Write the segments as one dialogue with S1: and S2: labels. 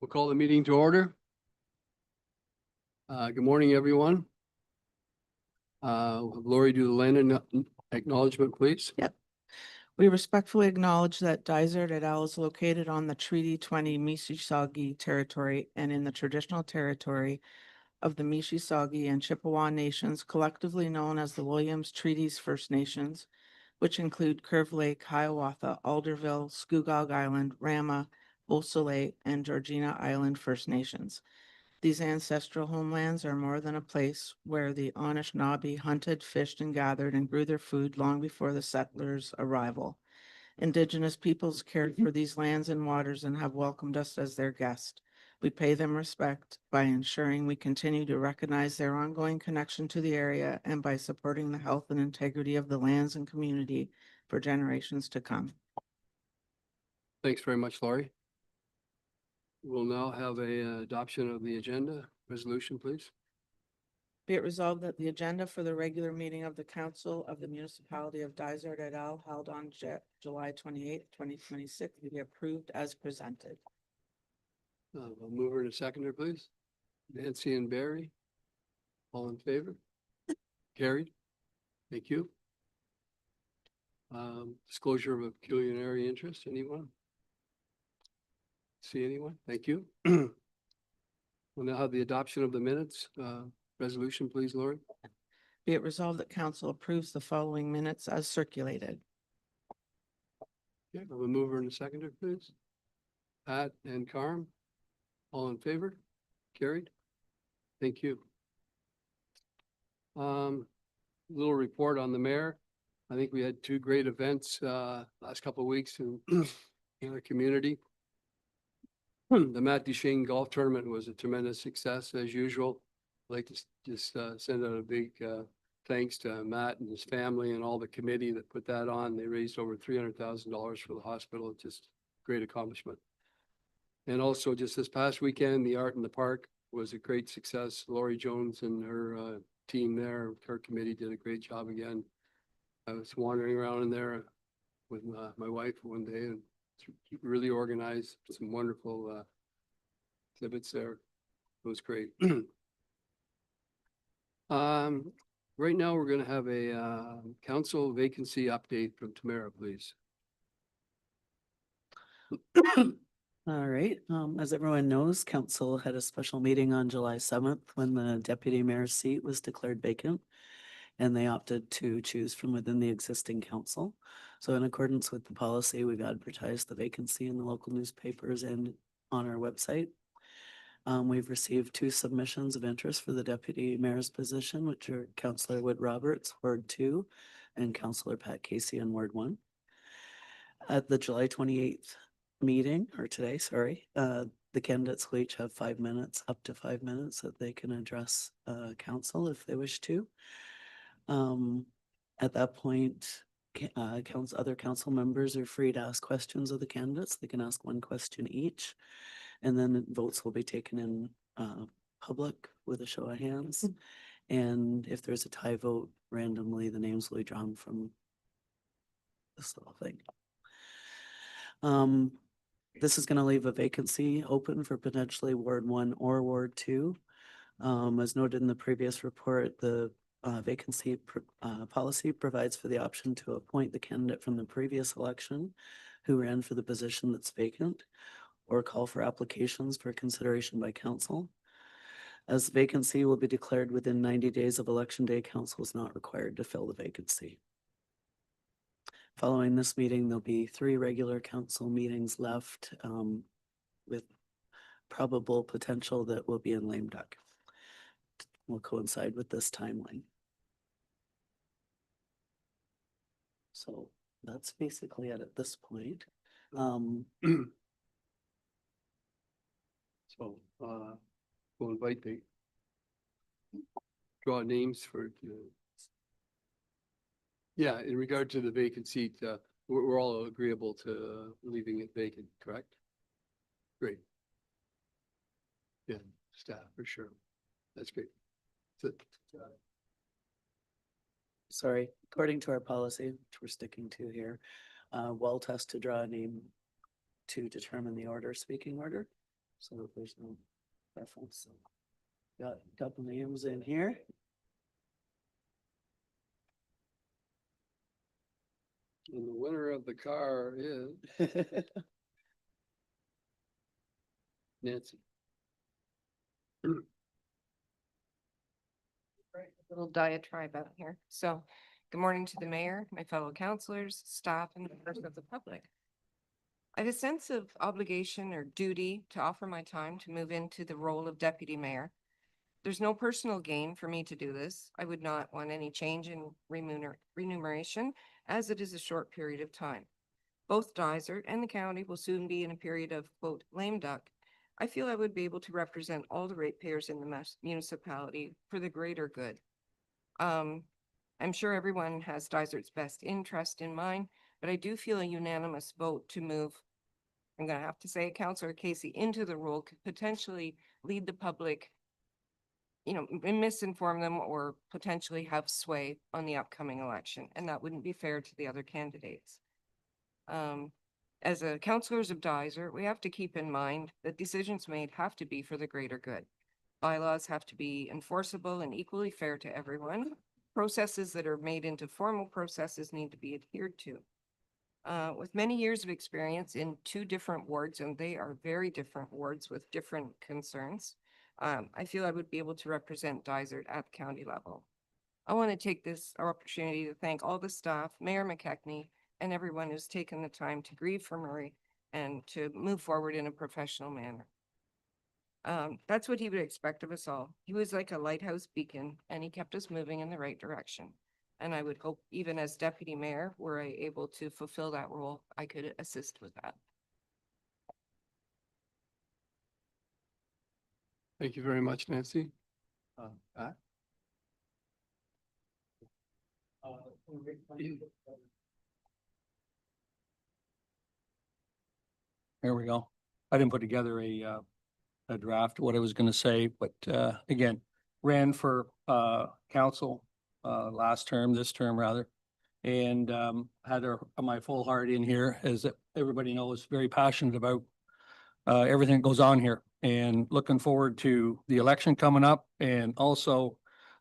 S1: We'll call the meeting to order. Good morning, everyone. Lori, do the land acknowledgement, please.
S2: Yep. We respectfully acknowledge that Dysart et al. Is located on the Treaty 20 Mississauga territory and in the traditional territory of the Mississauga and Chippewa nations, collectively known as the Williams Treaties First Nations, which include Curve Lake, Hiawatha, Alderville, Scugog Island, Rama, Au Soleil, and Georgina Island First Nations. These ancestral homelands are more than a place where the Anishinaabe hunted, fished, and gathered and grew their food long before the settlers' arrival. Indigenous peoples cared for these lands and waters and have welcomed us as their guest. We pay them respect by ensuring we continue to recognize their ongoing connection to the area and by supporting the health and integrity of the lands and community for generations to come.
S1: Thanks very much, Lori. We'll now have a adoption of the agenda resolution, please.
S2: Be it resolved that the agenda for the regular meeting of the Council of the Municipality of Dysart et al. Held on July 28th, 2026 be approved as presented.
S1: We'll move her to seconder, please. Nancy and Barry. All in favor? Carried. Thank you. Disclosure of a pecuniary interest, anyone? See anyone? Thank you. We'll now have the adoption of the minutes. Resolution, please, Lori.
S2: Be it resolved that council approves the following minutes as circulated.
S1: Okay, we'll move her in a seconder, please. Pat and Carm. All in favor? Carried. Thank you. Little report on the mayor. I think we had two great events last couple of weeks in our community. The Matt Duchesne Golf Tournament was a tremendous success as usual. I'd like to just send out a big thanks to Matt and his family and all the committee that put that on. They raised over $300,000 for the hospital. It's just a great accomplishment. And also just this past weekend, the Art in the Park was a great success. Lori Jones and her team there, her committee did a great job again. I was wandering around in there with my wife one day and it's really organized, some wonderful exhibits there. It was great. Right now we're going to have a council vacancy update from Tamara, please.
S3: All right. As everyone knows, council had a special meeting on July 7th when the deputy mayor's seat was declared vacant. And they opted to choose from within the existing council. So in accordance with the policy, we've advertised the vacancy in the local newspapers and on our website. We've received 2 submissions of interest for the deputy mayor's position, which are Councillor Wood Roberts, Ward 2, and Councillor Pat Casey in Ward 1. At the July 28th meeting, or today, sorry, the candidates will each have 5 minutes, up to 5 minutes that they can address council if they wish to. At that point, other council members are free to ask questions of the candidates. They can ask 1 question each, and then votes will be taken in public with a show of hands. And if there's a tie vote, randomly the names will be drawn from this little thing. This is going to leave a vacancy open for potentially Ward 1 or Ward 2. As noted in the previous report, the vacancy policy provides for the option to appoint the candidate from the previous election who ran for the position that's vacant or call for applications for consideration by council. As the vacancy will be declared within 90 days of election day, council is not required to fill the vacancy. Following this meeting, there'll be 3 regular council meetings left with probable potential that will be in lame duck. Will coincide with this timeline. So that's basically it at this point.
S1: So we'll invite the draw names for yeah, in regard to the vacant seat, we're all agreeable to leaving it vacant, correct? Great. Yeah, staff for sure. That's great.
S3: Sorry, according to our policy, which we're sticking to here, Walt has to draw a name to determine the order, speaking order. So if there's no preference. So got a couple names in here.
S1: And the winner of the car is Nancy.
S4: Little diatribe out here. So, good morning to the mayor, my fellow councilors, staff, and members of the public. I have a sense of obligation or duty to offer my time to move into the role of deputy mayor. There's no personal gain for me to do this. I would not want any change in remuneration, as it is a short period of time. Both Dysart and the county will soon be in a period of, quote, lame duck. I feel I would be able to represent all the ratepayers in the municipality for the greater good. I'm sure everyone has Dysart's best interest in mind, but I do feel a unanimous vote to move, I'm gonna have to say, Councillor Casey into the role could potentially lead the public, misinform them or potentially have sway on the upcoming election, and that wouldn't be fair to the other candidates. As a councillors of Dysart, we have to keep in mind that decisions made have to be for the greater good. Bylaws have to be enforceable and equally fair to everyone. Processes that are made into formal processes need to be adhered to. With many years of experience in 2 different wards, and they are very different wards with different concerns, I feel I would be able to represent Dysart at the county level. I want to take this opportunity to thank all the staff, Mayor McKechnie, and everyone who's taken the time to grieve for Murray and to move forward in a professional manner. That's what he would expect of us all. He was like a lighthouse beacon, and he kept us moving in the right direction. And I would hope, even as deputy mayor, were I able to fulfill that role, I could assist with that.
S1: Thank you very much, Nancy. Pat?
S5: There we go. I didn't put together a draft, what I was gonna say, but again, ran for council last term, this term rather. And had my full heart in here, as everybody knows, very passionate about everything that goes on here. And looking forward to the election coming up, and also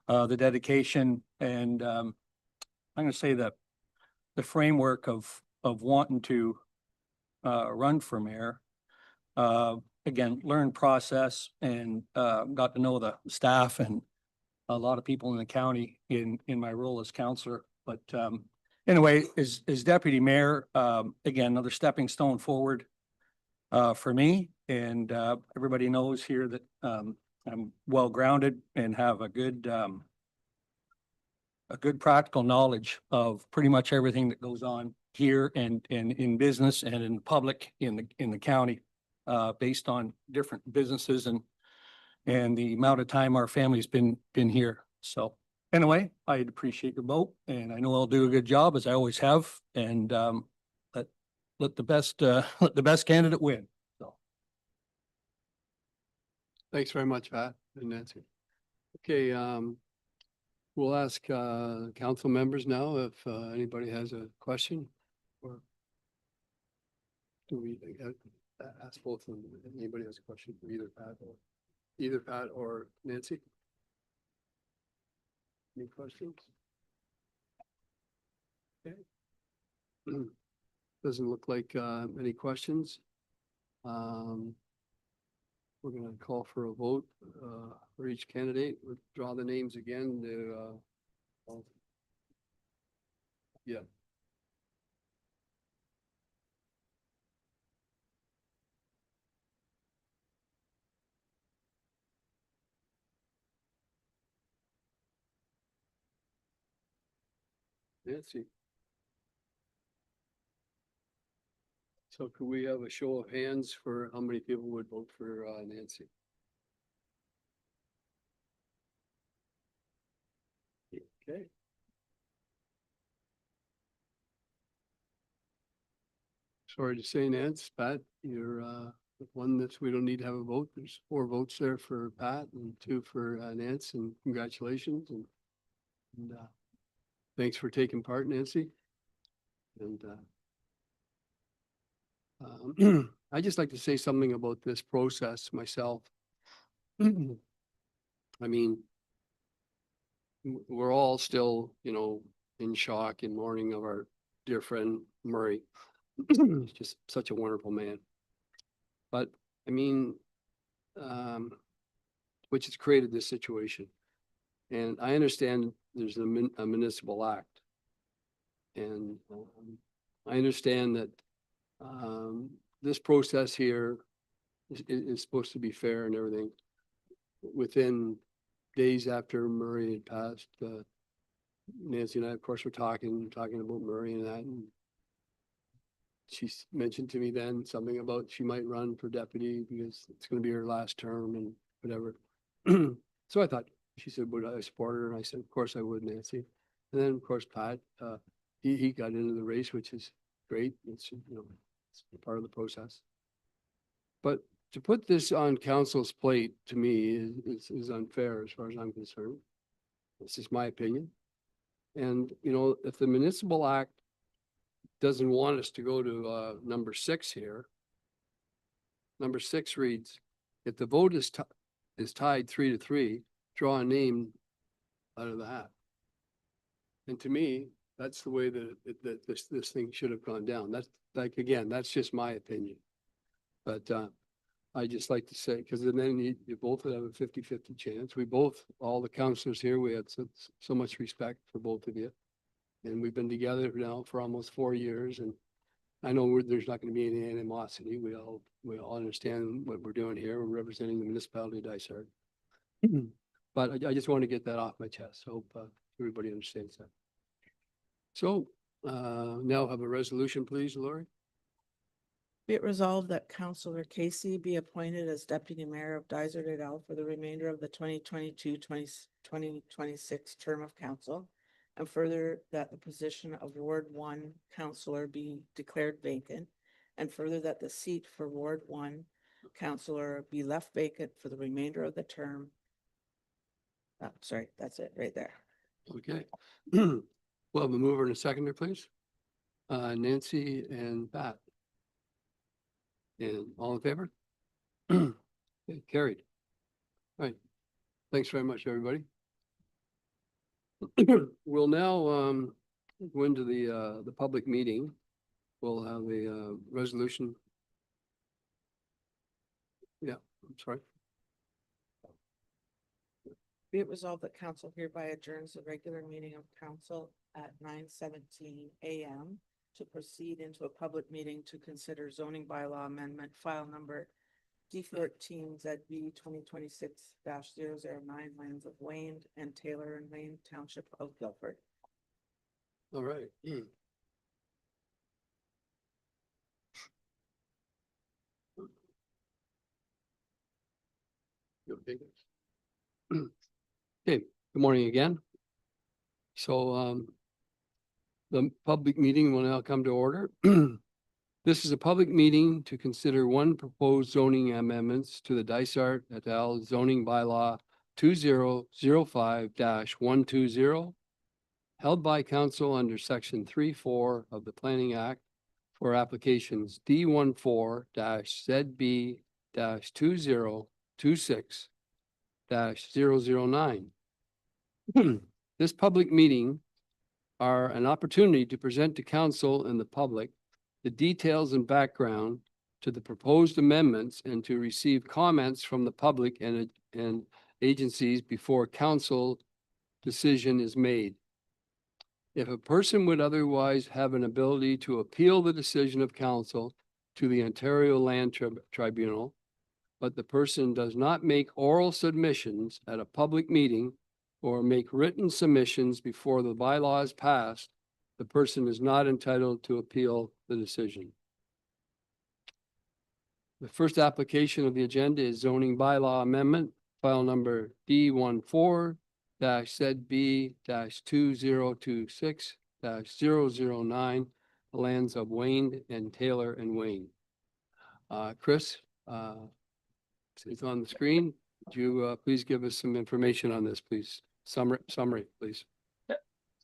S5: the dedication and I'm gonna say that the framework of wanting to run for mayor. Again, learned process and got to know the staff and a lot of people in the county in my role as counselor. But anyway, as deputy mayor, again, another stepping stone forward for me. And everybody knows here that I'm well grounded and have a good practical knowledge of pretty much everything that goes on here and in business and in public in the county, based on different businesses and the amount of time our family's been here. So anyway, I'd appreciate your vote, and I know I'll do a good job, as I always have, and let the best candidate win. So
S1: Thanks very much, Pat and Nancy. Okay, we'll ask council members now if anybody has a question, or do we ask both of them? If anybody has a question for either Pat or Nancy? Any questions? Okay. Doesn't look like any questions. We're gonna call for a vote for each candidate. We'll draw the names again to yeah. Nancy. So could we have a show of hands for how many people would vote for Nancy? Okay. Sorry to say, Nance, Pat, you're the one that we don't need to have a vote. There's 4 votes there for Pat and 2 for Nance, and congratulations and thanks for taking part, Nancy. And I just like to say something about this process myself. I mean, we're all still, in shock and mourning of our dear friend Murray. He's just such a wonderful man. But I mean, which has created this situation. And I understand there's a municipal act. And I understand that this process here is supposed to be fair and everything. Within days after Murray had passed, Nancy and I, of course, were talking about Murray and that. And she mentioned to me then something about she might run for deputy because it's going to be her last term and whatever. So I thought, she said, would I support her? And I said, of course I would, Nancy. And then, of course, Pat, he got into the race, which is great. It's, it's part of the process. But to put this on council's plate, to me, is unfair as far as I'm concerned. This is my opinion. And, if the municipal act doesn't want us to go to number 6 here, number 6 reads, if the vote is tied 3-3, draw a name out of the hat. And to me, that's the way that this thing should have gone down. That's like, again, that's just my opinion. But I just like to say, because then you both would have a 50-50 chance. We both, all the councillors here, we had so much respect for both of you. And we've been together now for almost 4 years. And I know there's not going to be any animosity. We all understand what we're doing here. We're representing the municipality of Dysart. But I just want to get that off my chest. Hope everybody understands that. So now have a resolution, please, Lori.
S2: Be it resolved that Councillor Casey be appointed as Deputy Mayor of Dysart et al. For the remainder of the 2022-2026 term of council. And further, that the position of Ward 1 councillor be declared vacant. And further, that the seat for Ward 1 councillor be left vacant for the remainder of the term. Oh, sorry, that's it right there.
S1: Okay. Well, the mover and a seconder, please. Nancy and Pat. And all in favor? Okay, carried. All right. Thanks very much, everybody. We'll now go into the public meeting. We'll have a resolution. Yeah, I'm sorry.
S2: Be it resolved that council hereby adjourns the regular meeting of council at 9:17 a.m. to proceed into a public meeting to consider zoning bylaw amendment file number D14ZB 2026-009 lands of Wayne and Taylor and Wayne Township of Guilford.
S1: All right. You okay, guys? Okay, good morning again. So the public meeting will now come to order. This is a public meeting to consider one proposed zoning amendments to the Dysart et al. Zoning bylaw 2005-120 held by council under section 3(4) of the Planning Act for applications D14-ZB-2026-009. This public meeting are an opportunity to present to council and the public the details and background to the proposed amendments and to receive comments from the public and agencies before council decision is made. If a person would otherwise have an ability to appeal the decision of council to the Ontario Land Tribunal, but the person does not make oral submissions at a public meeting or make written submissions before the bylaw is passed, the person is not entitled to appeal the decision. The first application of the agenda is zoning bylaw amendment, file number D14-ZB-2026-009, the lands of Wayne and Taylor and Wayne. Chris, it's on the screen. Would you please give us some information on this, please? Summary, please.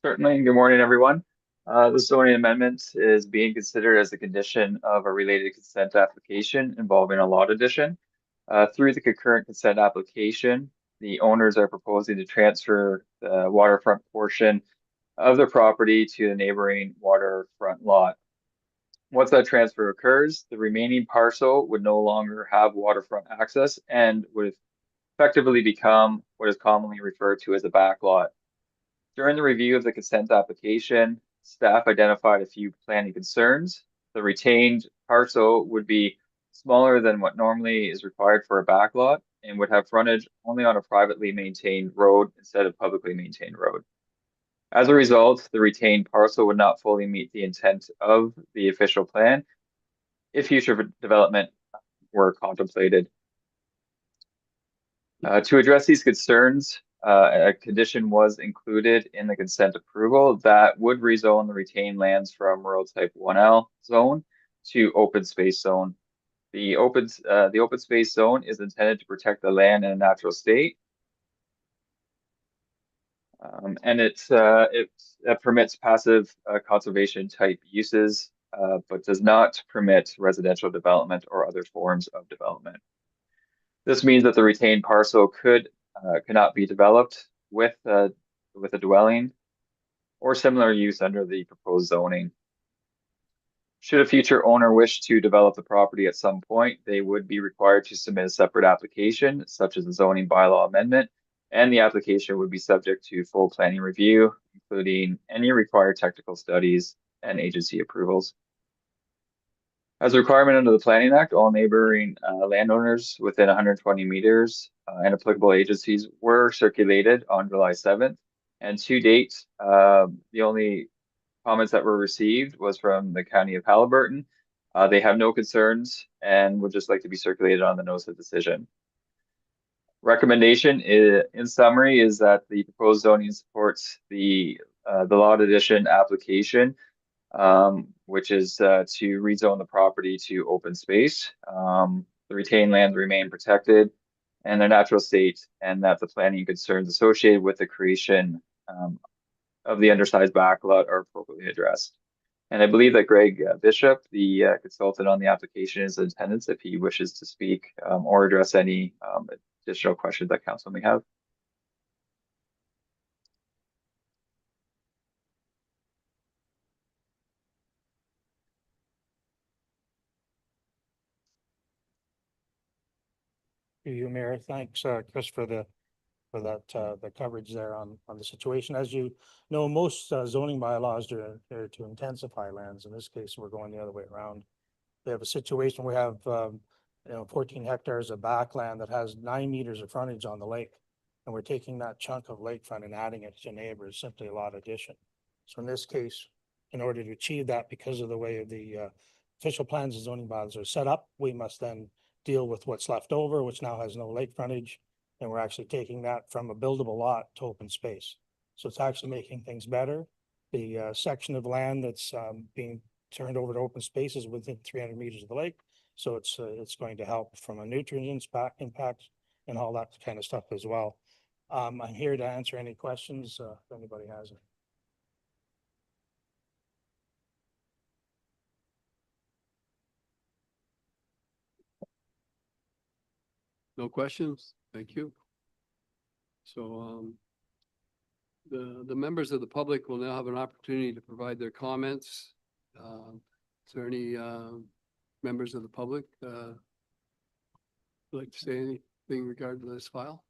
S6: Certainly. Good morning, everyone. The zoning amendment is being considered as a condition of a related consent application involving a lot addition. Through the concurrent consent application, the owners are proposing to transfer the waterfront portion of their property to the neighboring waterfront lot. Once that transfer occurs, the remaining parcel would no longer have waterfront access and would effectively become what is commonly referred to as a backlot. During the review of the consent application, staff identified a few planning concerns. The retained parcel would be smaller than what normally is required for a backlot and would have frontage only on a privately maintained road instead of publicly maintained road. As a result, the retained parcel would not fully meet the intent of the official plan if future development were contemplated. To address these concerns, a condition was included in the consent approval that would rezone the retained lands from rural type 1L zone to open space zone. The open space zone is intended to protect the land in a natural state. And it permits passive conservation type uses, but does not permit residential development or other forms of development. This means that the retained parcel cannot be developed with a dwelling or similar use under the proposed zoning. Should a future owner wish to develop the property at some point, they would be required to submit a separate application, such as a zoning bylaw amendment, and the application would be subject to full planning review, including any required technical studies and agency approvals. As a requirement under the Planning Act, all neighboring landowners within 120 meters and applicable agencies were circulated on July 7th. And to date, the only comments that were received was from the County of Haliburton. They have no concerns and would just like to be circulated on the notice of decision. Recommendation in summary is that the proposed zoning supports the lot addition application, which is to rezone the property to open space. The retained lands remain protected and their natural state, and that the planning concerns associated with the creation of the undersized backlot are appropriately addressed. And I believe that Greg Bishop, the consultant on the application, is in attendance if he wishes to speak or address any additional questions that council may have.
S7: To you, Mayor. Thanks, Chris, for that the coverage there on the situation. As you know, most zoning bylaws are there to intensify lands. In this case, we're going the other way around. We have a situation, we have 14 hectares of backland that has 9 meters of frontage on the lake. And we're taking that chunk of lakefront and adding it to neighbors, simply a lot addition. So in this case, in order to achieve that, because of the way the official plans and zoning bylaws are set up, we must then deal with what's left over, which now has no lake frontage. And we're actually taking that from a buildable lot to open space. So it's actually making things better. The section of land that's being turned over to open space is within 300 meters of the lake. So it's going to help from a nutrients impact and all that kind of stuff as well. I'm here to answer any questions if anybody has any.
S1: No questions? Thank you. So the members of the public will now have an opportunity to provide their comments. Is there any members of the public would like to say anything regarding this file?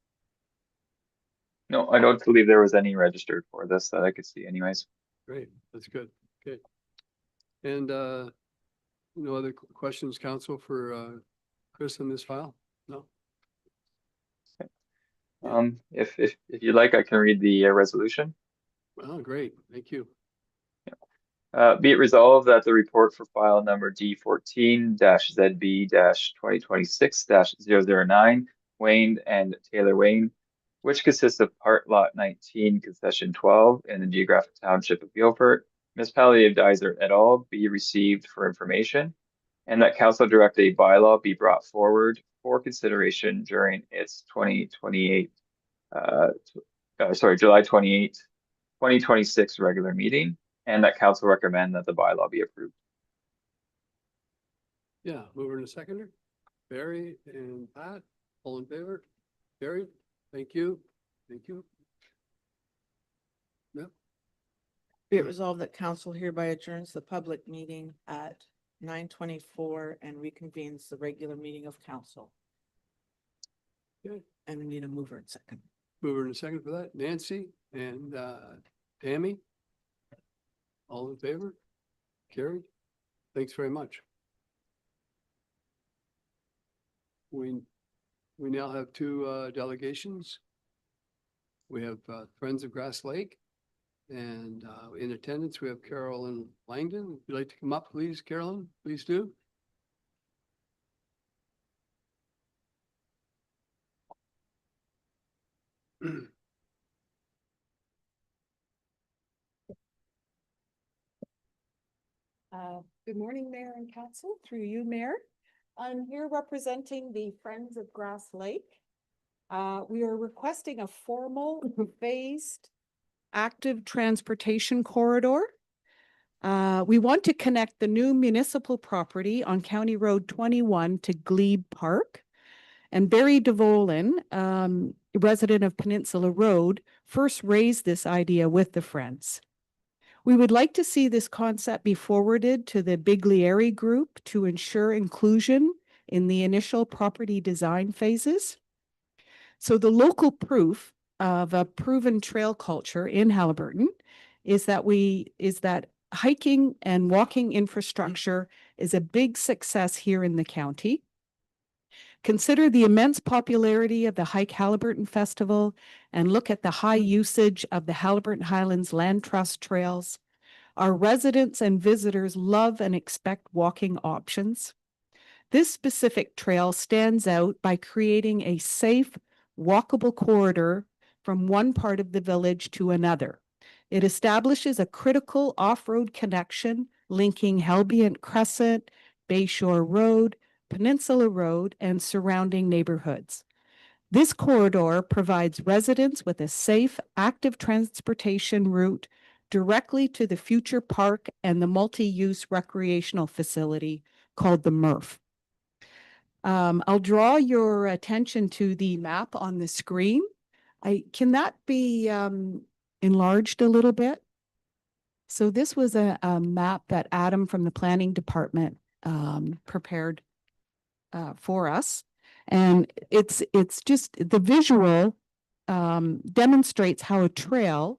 S6: No, I don't believe there was any registered for this that I could see anyways.
S1: Great, that's good. Okay. And no other questions, council, for Chris on this file? No?
S6: If you'd like, I can read the resolution.
S1: Oh, great. Thank you.
S6: Be it resolved that the report for file number D14-ZB-2026-009, Wayne and Taylor Wayne, which consists of part lot 19, concession 12 in the geographic township of Guilford, municipality of Dysart et al., be received for information, and that council direct a bylaw be brought forward for consideration during its July 28, 2026 regular meeting, and that council recommend that the bylaw be approved.
S1: Yeah, mover and a seconder. Barry and Pat, all in favor? Barry, thank you. Thank you.
S2: Be it resolved that council hereby adjourns the public meeting at 9:24 and reconvenes the regular meeting of council.
S1: Okay.
S2: And we need a mover and second.
S1: Mover and a second for that. Nancy and Tammy. All in favor? Carried. Thanks very much. We now have two delegations. We have Friends of Grass Lake. And in attendance, we have Carolyn Langdon. If you'd like to come up, please, Carolyn, please do.
S8: Good morning, Mayor and Council, through you, Mayor. I'm here representing the Friends of Grass Lake. We are requesting a formal phased active transportation corridor. We want to connect the new municipal property on County Road 21 to Glebe Park. And Barry DeVolin, resident of Peninsula Road, first raised this idea with the Friends. We would like to see this concept be forwarded to the Biglieri Group to ensure inclusion in the initial property design phases. So the local proof of a proven trail culture in Haliburton is that hiking and walking infrastructure is a big success here in the county. Consider the immense popularity of the Hike Haliburton Festival and look at the high usage of the Haliburton Highlands Land Trust trails. Our residents and visitors love and expect walking options. This specific trail stands out by creating a safe, walkable corridor from one part of the village to another. It establishes a critical off-road connection linking Helbiant Crescent, Bayshore Road, Peninsula Road, and surrounding neighborhoods. This corridor provides residents with a safe, active transportation route directly to the future park and the multi-use recreational facility called the MRF. I'll draw your attention to the map on the screen. Can that be enlarged a little bit? So this was a map that Adam from the planning department prepared for us. And it's just the visual demonstrates how a trail,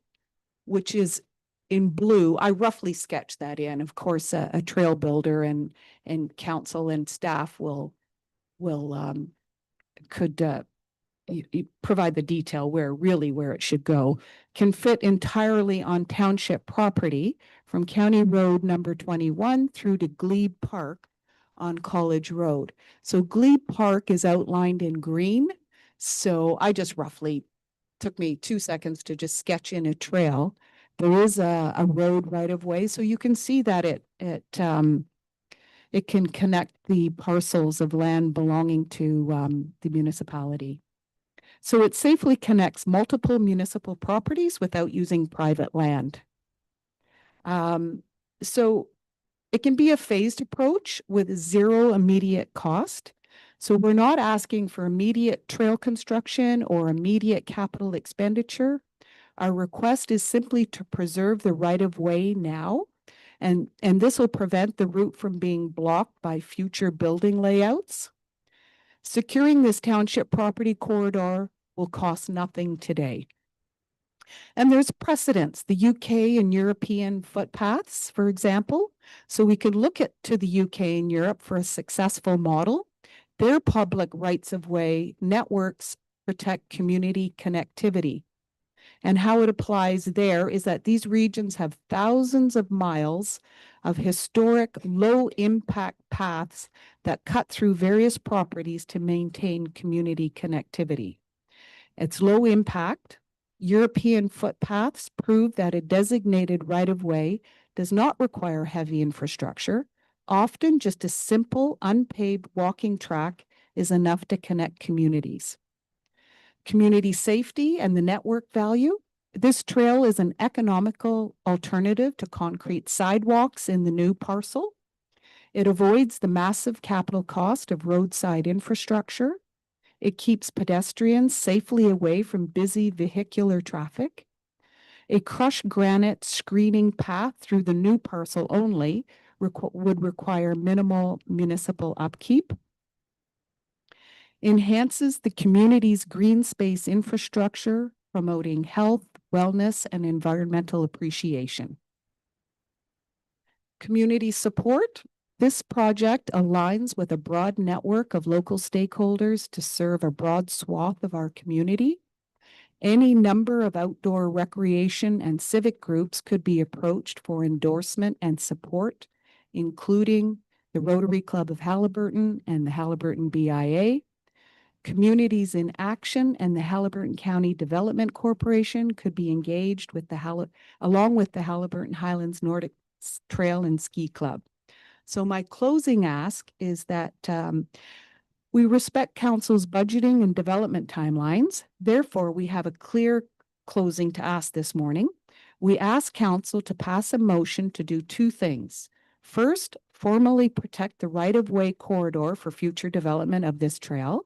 S8: which is in blue, I roughly sketched that in. Of course, a trail builder and council and staff could provide the detail where it should go, can fit entirely on township property from County Road number 21 through to Glebe Park on College Road. So Glebe Park is outlined in green. So I just roughly took me 2 seconds to just sketch in a trail. There is a road right of way. So you can see that it can connect the parcels of land belonging to the municipality. So it safely connects multiple municipal properties without using private land. So it can be a phased approach with zero immediate cost. So we're not asking for immediate trail construction or immediate capital expenditure. Our request is simply to preserve the right of way now. And this will prevent the route from being blocked by future building layouts. Securing this township property corridor will cost nothing today. And there's precedents, the UK and European footpaths, for example. So we could look to the UK and Europe for a successful model. Their public rights of way networks protect community connectivity. And how it applies there is that these regions have thousands of miles of historic low impact paths that cut through various properties to maintain community connectivity. It's low impact. European footpaths prove that a designated right-of-way does not require heavy infrastructure. Often just a simple unpaved walking track is enough to connect communities. Community safety and the network value. This trail is an economical alternative to concrete sidewalks in the new parcel. It avoids the massive capital cost of roadside infrastructure. It keeps pedestrians safely away from busy vehicular traffic. A crushed granite screening path through the new parcel only would require minimal municipal upkeep. Enhances the community's green space infrastructure, promoting health, wellness, and environmental appreciation. Community support. This project aligns with a broad network of local stakeholders to serve a broad swath of our community. Any number of outdoor recreation and civic groups could be approached for endorsement and support, including the Rotary Club of Haliburton and the Haliburton BIA. Communities in Action and the Haliburton County Development Corporation could be engaged with along with the Haliburton Highlands Nordic Trail and Ski Club. So my closing ask is that we respect council's budgeting and development timelines. Therefore, we have a clear closing to ask this morning. We ask council to pass a motion to do two things. First, formally protect the right-of-way corridor for future development of this trail.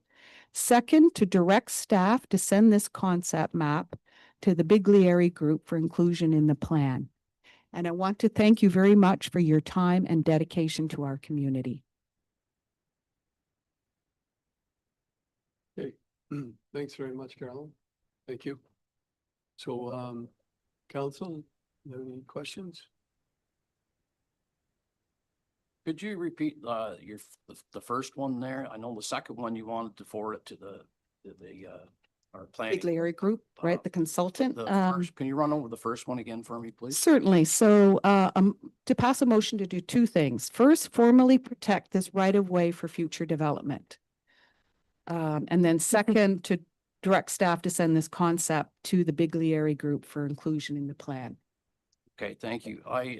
S8: Second, to direct staff to send this concept map to the Biglieri Group for inclusion in the plan. And I want to thank you very much for your time and dedication to our community.
S1: Okay, thanks very much, Carolyn. Thank you. So, council, you have any questions?
S9: Could you repeat the first one there? I know the second one you wanted to forward it to our planning.
S8: Biglieri Group, right, the consultant.
S9: Can you run over the first one again for me, please?
S8: Certainly. So to pass a motion to do two things. First, formally protect this right-of-way for future development. And then second, to direct staff to send this concept to the Biglieri Group for inclusion in the plan.
S9: Okay, thank you. I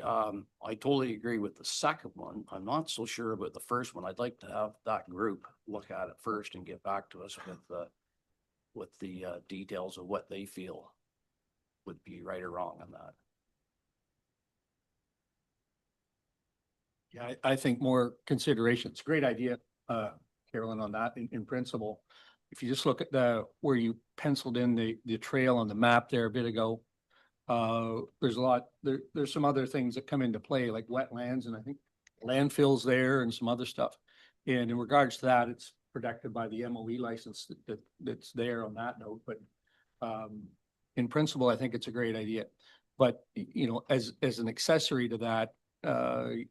S9: totally agree with the second one. I'm not so sure about the first one. I'd like to have that group look at it first and get back to us with the details of what they feel would be right or wrong on that.
S5: Yeah, I think more consideration. It's a great idea, Carolyn, on that in principle. If you just look at where you penciled in the trail on the map there a bit ago, there's a lot, there's some other things that come into play like wetlands and I think landfills there and some other stuff. And in regards to that, it's protected by the MOE license that's there on that note. But in principle, I think it's a great idea. But, you know, as an accessory to that, and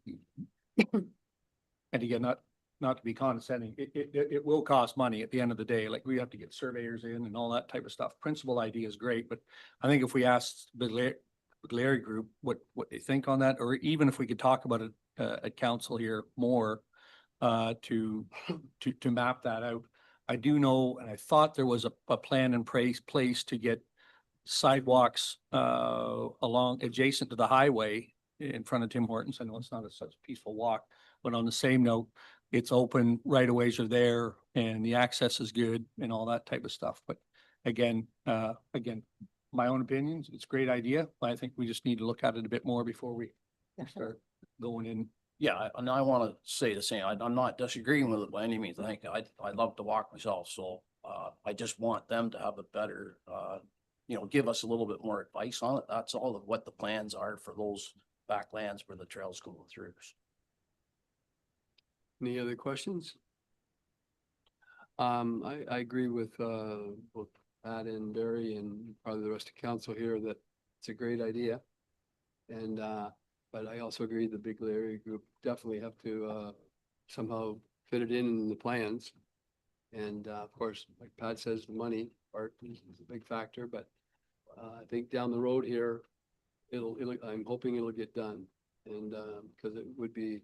S5: again, not to be condescending, it will cost money at the end of the day. Like we have to get surveyors in and all that type of stuff. Principal idea is great, but I think if we asked the Biglieri Group what they think on that, or even if we could talk about it at council here more, to map that out. I do know, and I thought there was a plan in place to get sidewalks along adjacent to the highway in front of Tim Hortons. I know it's not such a peaceful walk, but on the same note, it's open, right of ways are there, and the access is good and all that type of stuff. But again, my own opinions, it's a great idea, but I think we just need to look at it a bit more before we start going in.
S9: Yeah, and I want to say the same. I'm not disagreeing with it by any means. I think I love to walk myself, so I just want them to have a better, give us a little bit more advice on it. That's all of what the plans are for those backlands where the trails go through.
S1: Any other questions? I agree with both Pat and Barry and probably the rest of council here that it's a great idea. And but I also agree the Biglieri Group definitely have to somehow fit it in the plans. And of course, like Pat says, the money part is a big factor, but I think down the road here, I'm hoping it'll get done. And because it would be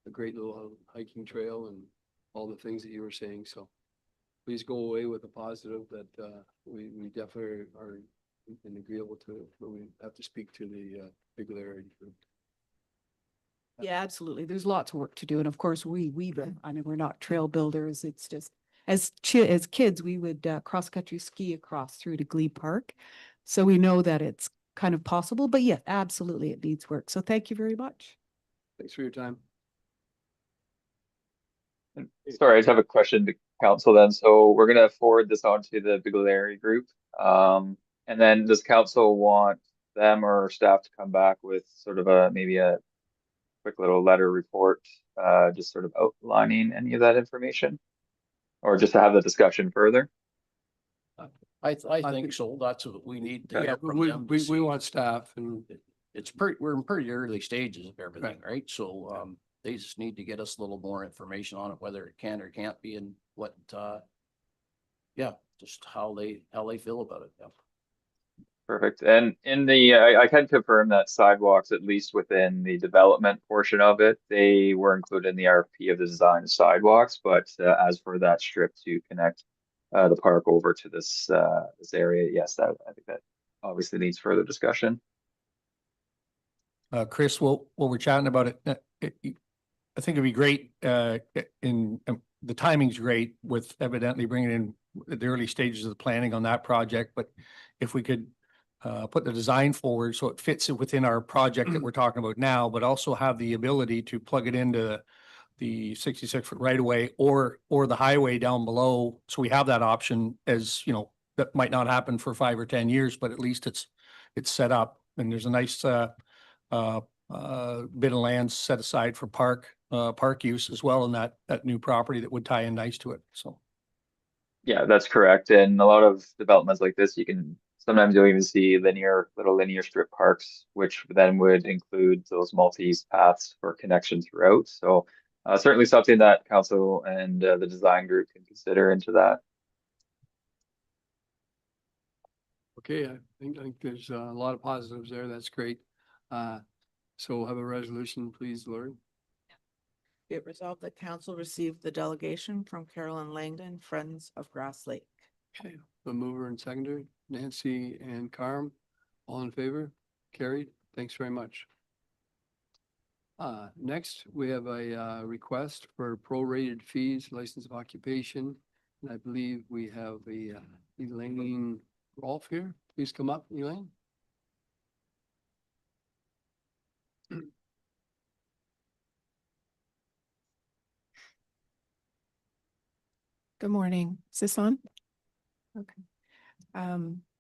S1: a great little hiking trail and all the things that you were saying. So please go away with a positive that we definitely are agreeable to, but we have to speak to the Biglieri Group.
S8: Yeah, absolutely. There's lots of work to do. And of course, I mean, we're not trail builders. It's just, as kids, we would cross-country ski across through to Glebe Park.
S10: So we know that it's kind of possible, but yes, absolutely, it needs work. So thank you very much.
S1: Thanks for your time.
S6: Sorry, I just have a question to council then. So we're gonna forward this on to the Biggley group. And then does council want them or staff to come back with sort of maybe a quick little letter report, just sort of outlining any of that information? Or just to have the discussion further?
S9: I
S1: think-
S9: think so. That's what we need to
S6: Okay.
S1: Yeah,
S9: hear from
S1: we,
S9: them. to
S1: we
S9: see.
S1: want staff and
S9: It's we're in pretty early stages of everything, right? So, they just need to get us a little more information on it, whether it can or can't be and what, yeah, just how they feel about it. Yeah.
S6: Perfect. And in the, I can confirm that sidewalks, at least within the development portion of it, they were included in the RFP of the design of sidewalks. But as for that strip to connect the park over to this area, yes, I think that obviously needs further discussion.
S5: Chris, while we're chatting about it, I think it'd be great, the timing's great with evidently bringing in the early stages of the planning on that project, but if we could put the design forward so it fits within our project that we're talking about now, but also have the ability to plug it into the 66-foot right of way or the highway down below. So we have that option, as you know, that might not happen for 5 or 10 years, but at least it's set up and there's a nice bit of land set aside for park use as well in that new property that would tie in nice to it. So.
S6: Yeah, that's correct. And a lot of developments like this, sometimes you'll even see little linear strip parks, which then would include those multi-use paths for connection throughout. So certainly something that council and the design group can consider into that.
S1: okay, I think there's a lot of positives there. That's great. So we'll have a resolution, please, Lori.
S2: Be it resolved that council received the delegation from Carolyn Langdon, Friends of Grass Lake.
S1: Okay, the mover and seconder, Nancy and Carm, all in favor? Carried. Thanks very much. Next, we have a request for prorated fees, license of occupation. And I believe we have Elaine Rolfe here. Please come up, Elaine.
S11: Good morning. Is this on? Okay.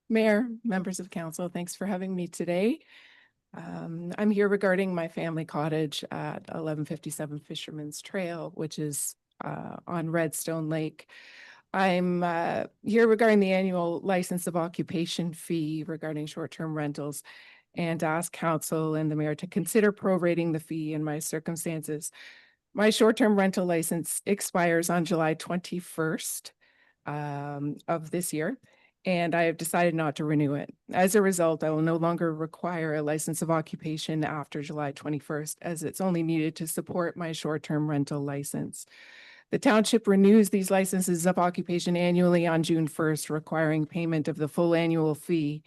S11: Mayor, members of council, thanks for having me today. I'm here regarding my family cottage at 1157 Fisherman's Trail, which is on Redstone Lake. I'm here regarding the annual license of occupation fee regarding short-term rentals and ask council and the mayor to consider prorating the fee in my circumstances. My short-term rental license expires on July 21st of this year, and I have decided not to renew it. As a result, I will no longer require a license of occupation after July 21st, as it's only needed to support my short-term rental license. The township renews these licenses of occupation annually on June 1st, requiring payment of the full annual fee.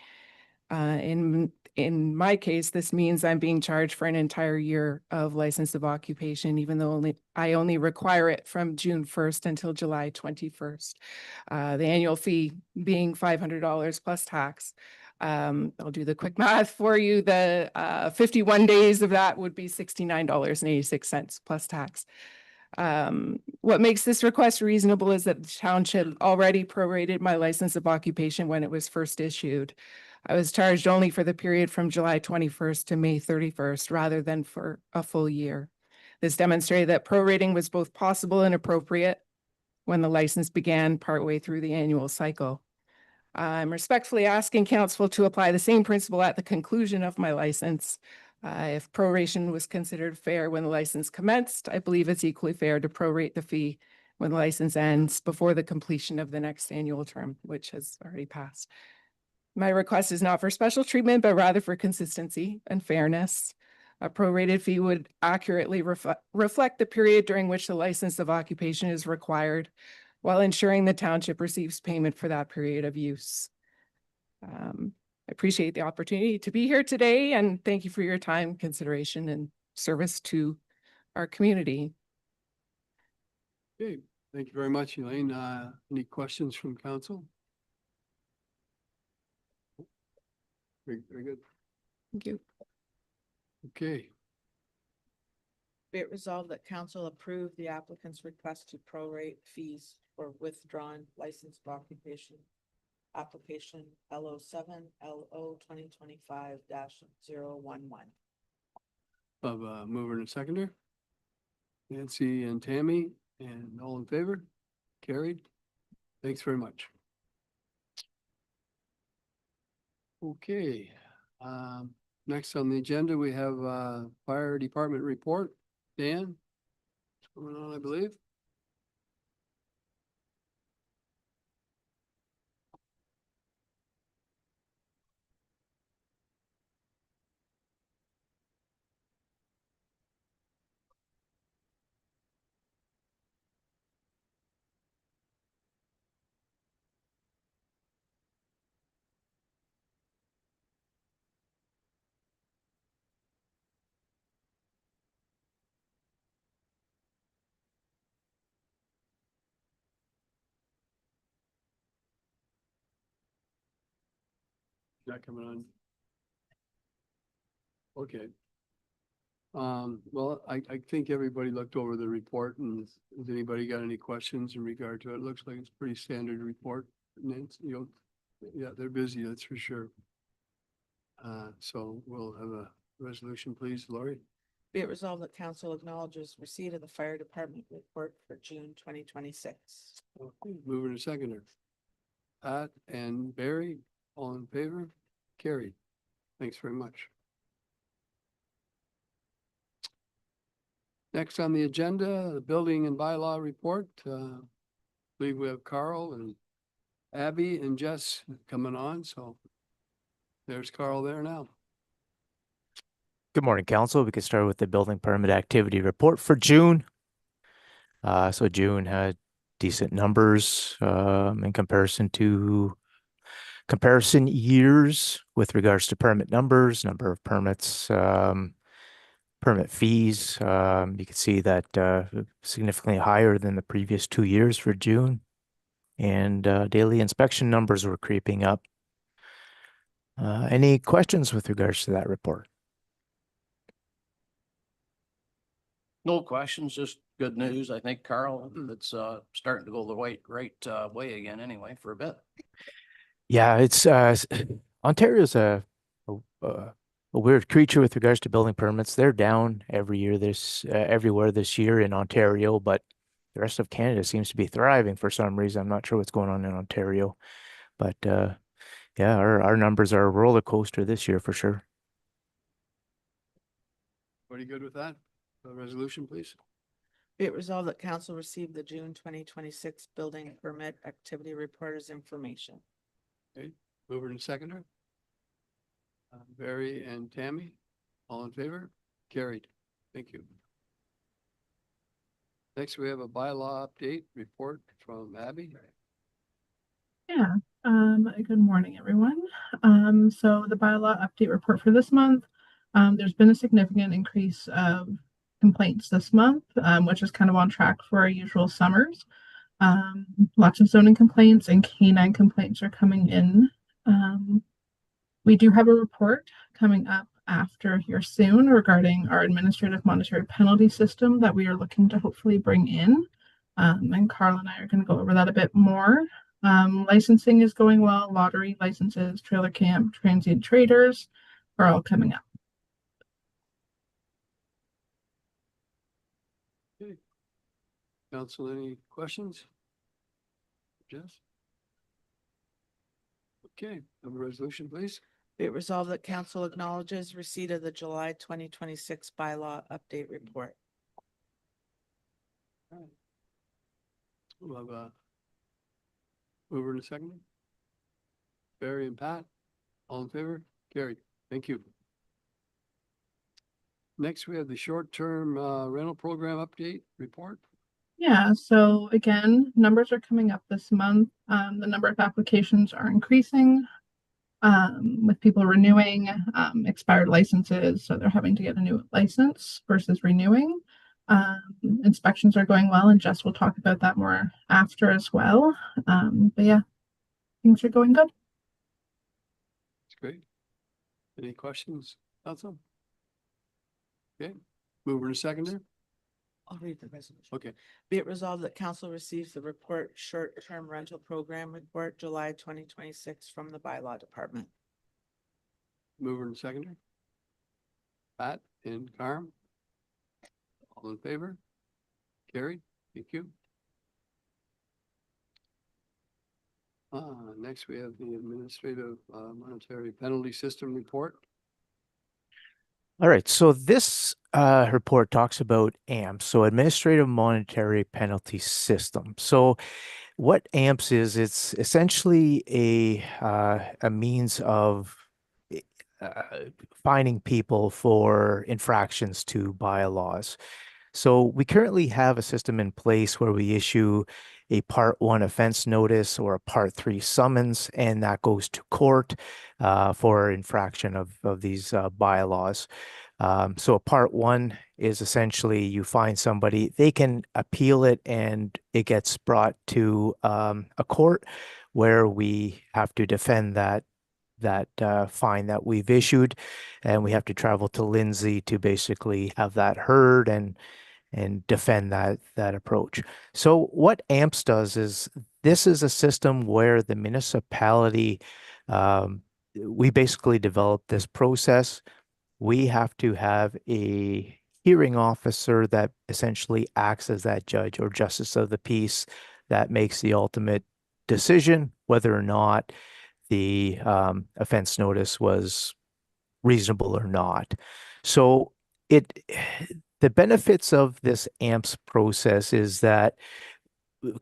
S11: In my case, this means I'm being charged for an entire year of license of occupation, even though I only require it from June 1st until July 21st. The annual fee being $500 plus tax. I'll do the quick math for you. The 51 days of that would be $69.86 plus tax. What makes this request reasonable is that the township already prorated my license of occupation when it was first issued. I was charged only for the period from July 21st to May 31st, rather than for a full year. This demonstrated that prorating was both possible and appropriate when the license began partway through the annual cycle. I'm respectfully asking council to apply the same principle at the conclusion of my license. If proration was considered fair when the license commenced, I believe it's equally fair to prorate the fee when the license ends before the completion of the next annual term, which has already passed. My request is not for special treatment, but rather for consistency and fairness. A prorated fee would accurately reflect the period during which the license of occupation is required, while ensuring the township receives payment for that period of use. I appreciate the opportunity to be here today, and thank you for your time, consideration, and service to our community.
S1: Okay, thank you very much, Elaine. Any questions from council? Very good.
S11: Thank you.
S1: Okay,
S2: Be it resolved that council approve the applicant's request to prorate fees for withdrawn license of occupation. Application LO 2025-011.
S1: of mover and seconder. Nancy and Tammy, and all in favor? Carried. Thanks very much. Okay, next on the agenda, we have fire department report. Dan? What's going on, I believe? Not coming on. Okay. Well, I think everybody looked over the report, and has anybody got any questions in regard to it? It looks like it's a pretty standard report. Nancy, yeah, they're busy, that's for sure. So we'll have a resolution, please, Lori.
S2: Be it resolved that council acknowledges receipt of the fire department report for June 2026.
S1: Okay, mover and seconder. Pat and Barry, all in favor? Carried. Thanks very much. Next on the agenda, the building and bylaw report. I believe we have Carl and Abby and Jess coming on, so there's Carl there now.
S12: Good morning, council. We can start with the building permit activity report for June. So June had decent numbers in comparison years with regards to permit numbers, number of permits, permit fees. You can see that significantly higher than the previous 2 years for June. And daily inspection numbers were creeping up. Any questions with regards to that report?
S9: No questions, just good news. I think, Carl, it's starting to go the right way again anyway for a bit.
S12: Yeah, it's Ontario's a weird creature with regards to building permits. They're down every year everywhere this year in Ontario, but the rest of Canada seems to be thriving for some reason. I'm not sure what's going on in Ontario, but yeah, our numbers are a roller coaster this year for sure.
S1: Everybody good with that? Resolution, please.
S2: Be it resolved that council received the June 2026 building permit activity report as information.
S1: Okay, mover and seconder. Barry and Tammy, all in favor? Carried. Thank you. Next, we have a bylaw update report from Abby.
S13: Yeah, good morning, everyone. So the bylaw update report for this month, there's been a significant increase of complaints this month, which is kind of on track for our usual summers. Lots of zoning complaints and canine complaints are coming in. We do have a report coming up after here soon regarding our administrative monetary penalty system that we are looking to hopefully bring in. And Carl and I are going to go over that a bit more. Licensing is going well. Lottery licenses, trailer camp, transient traders are all coming up.
S1: Okay. Council, any questions? Jess? Okay, have a resolution, please.
S2: Be it resolved that council acknowledges receipt of the July 2026 bylaw update report.
S1: We'll have a mover in a second. Barry and Pat, all in favor? Carried. Thank you. Next, we have the short-term rental program update report.
S13: Yeah, so again, numbers are coming up this month. The number of applications are increasing with people renewing expired licenses. So they're having to get a new license versus renewing. Inspections are going well, and Jess will talk about that more after as well. But yeah, things are going good.
S1: That's great. Any questions, council? Okay, mover and seconder.
S2: I'll read the resolution.
S1: Okay,
S2: Be it resolved that council receives the report short-term rental program report July 2026 from the bylaw department.
S1: mover and seconder. Pat and Carm. All in favor? Carried. Thank you. Next we have the administrative monetary penalty system report.
S12: All right, so this report talks about AMPS, so Administrative Monetary Penalty System. So what AMPS is, it's essentially a means of fining people for infractions to bylaws. So we currently have a system in place where we issue a Part 1 offense notice or a Part 3 summons, and that goes to court for infraction of these bylaws. So a Part 1 is essentially you find somebody, they can appeal it, and it gets brought to a court where we have to defend that fine that we've issued, and we have to travel to Lindsay to basically have that heard and defend that approach. So what AMPS does is this is a system where the municipality, we basically developed this process. We have to have a hearing officer that essentially acts as that judge or justice of the peace that makes the ultimate decision whether or not the offense notice was reasonable or not. So the benefits of this AMPS process is that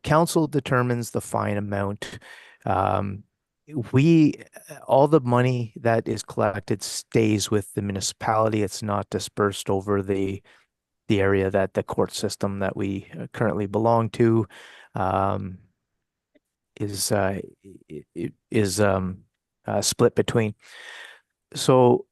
S12: council determines the fine amount. All the money that is collected stays with the municipality. It's not dispersed over the area that the court system that we currently belong to is split between. So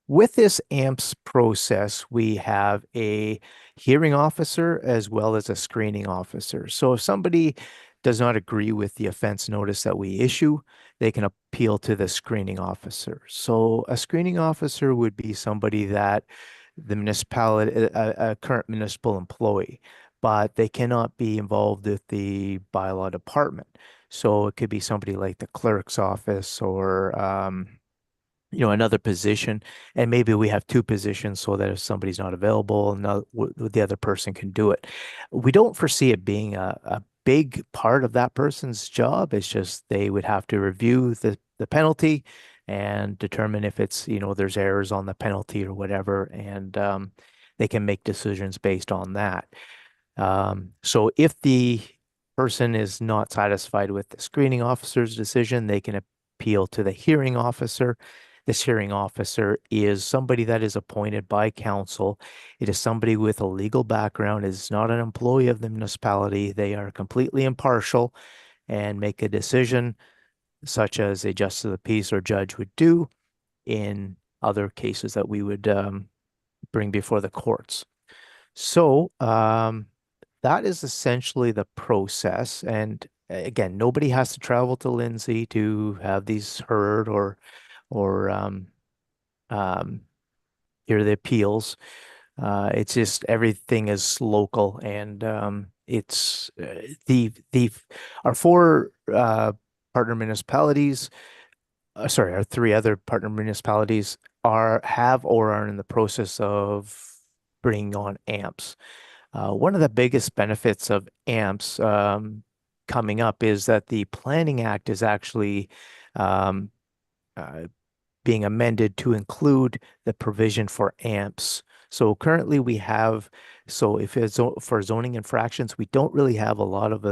S12: with this AMPS process, we have a hearing officer as well as a screening officer. So if somebody does not agree with the offense notice that we issue, they can appeal to the screening officer. So a screening officer would be somebody that the municipality, a current municipal employee, but they cannot be involved with the bylaw department. So it could be somebody like the clerk's office or another position, and maybe we have two positions so that if somebody's not available, the other person can do it. We don't foresee it being a big part of that person's job. It's just they would have to review the penalty and determine if it's, there's errors on the penalty or whatever, and they can make decisions based on that. So if the person is not satisfied with the screening officer's decision, they can appeal to the hearing officer. This hearing officer is somebody that is appointed by council. It is somebody with a legal background. It is not an employee of the municipality. They are completely impartial and make a decision such as a justice of the peace or judge would do in other cases that we would bring before the courts. So that is essentially the process. And again, nobody has to travel to Lindsay to have these heard or hear the appeals. It's just everything is local, and it's our four partner municipalities. Our three other partner municipalities have or are in the process of bringing on AMPS. One of the biggest benefits of AMPS coming up is that the Planning Act is actually being amended to include the provision for AMPS. So currently we have, if it's for zoning infractions, we don't really have a lot of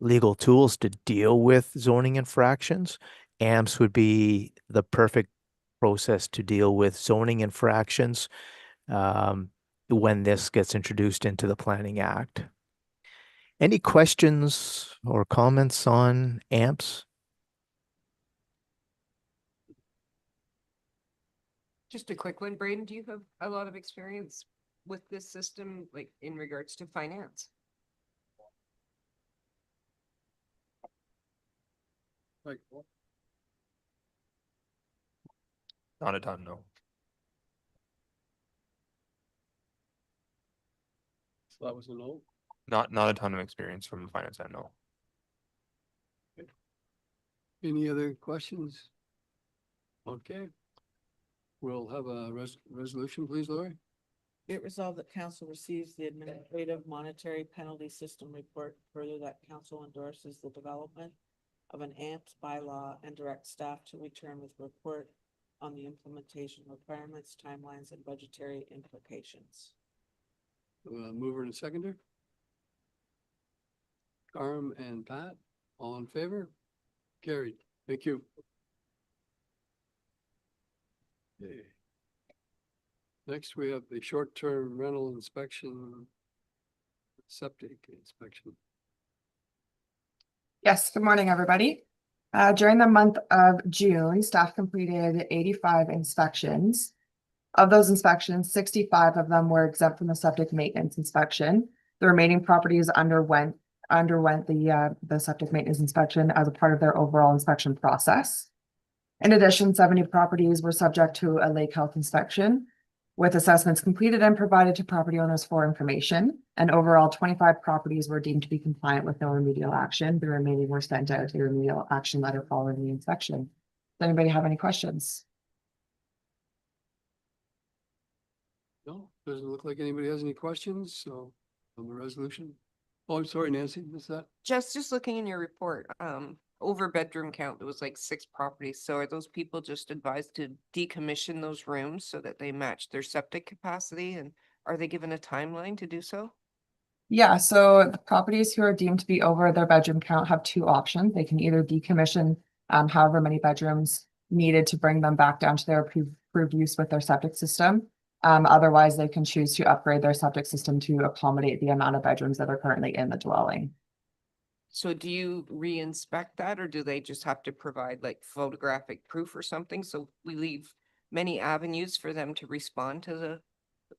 S12: legal tools to deal with zoning infractions. AMPS would be the perfect process to deal with zoning infractions when this gets introduced into the Planning Act. Any questions or comments on AMPS?
S4: Just a quick one, Braden, do you have a lot of experience with this system, like in regards to finance?
S1: Like,
S14: Not a ton, no.
S1: So that was a no.
S14: Not a ton of experience from the finance end, no.
S1: Any other questions? Okay. We'll have a resolution, please, Lori.
S2: Be it resolved that council receives the administrative monetary penalty system report, further that council endorses the development of an AMPS bylaw and direct staff to return with report on the implementation requirements, timelines, and budgetary implications.
S1: Mover and seconder. Carm and Pat, all in favor? Carried. Thank you. Okay. Next, we have the short-term rental inspection, septic inspection.
S15: Yes, good morning, everybody. During the month of June, staff completed 85 inspections. Of those inspections, 65 of them were exempt from the septic maintenance inspection. The remaining properties underwent the septic maintenance inspection as a part of their overall inspection process. In addition, 70 properties were subject to a lake health inspection, with assessments completed and provided to property owners for information. And overall, 25 properties were deemed to be compliant with no remedial action. The remaining were sent out a remedial action letter following the inspection. Does anybody have any questions?
S1: No, doesn't look like anybody has any questions, so on the resolution. Oh, I'm sorry, Nancy, missed that.
S4: Just looking in your report, over bedroom count, there was like 6 properties. So are those people just advised to decommission those rooms so that they match their septic capacity? And are they given a timeline to do so?
S15: Yeah, so the properties who are deemed to be over their bedroom count have 2 options. They can either decommission however many bedrooms needed to bring them back down to their approved use with their septic system. Otherwise, they can choose to upgrade their septic system to accommodate the amount of bedrooms that are currently in the dwelling.
S4: So do you re-inspect that, or do they just have to provide like photographic proof or something? So we leave many avenues for them to respond to the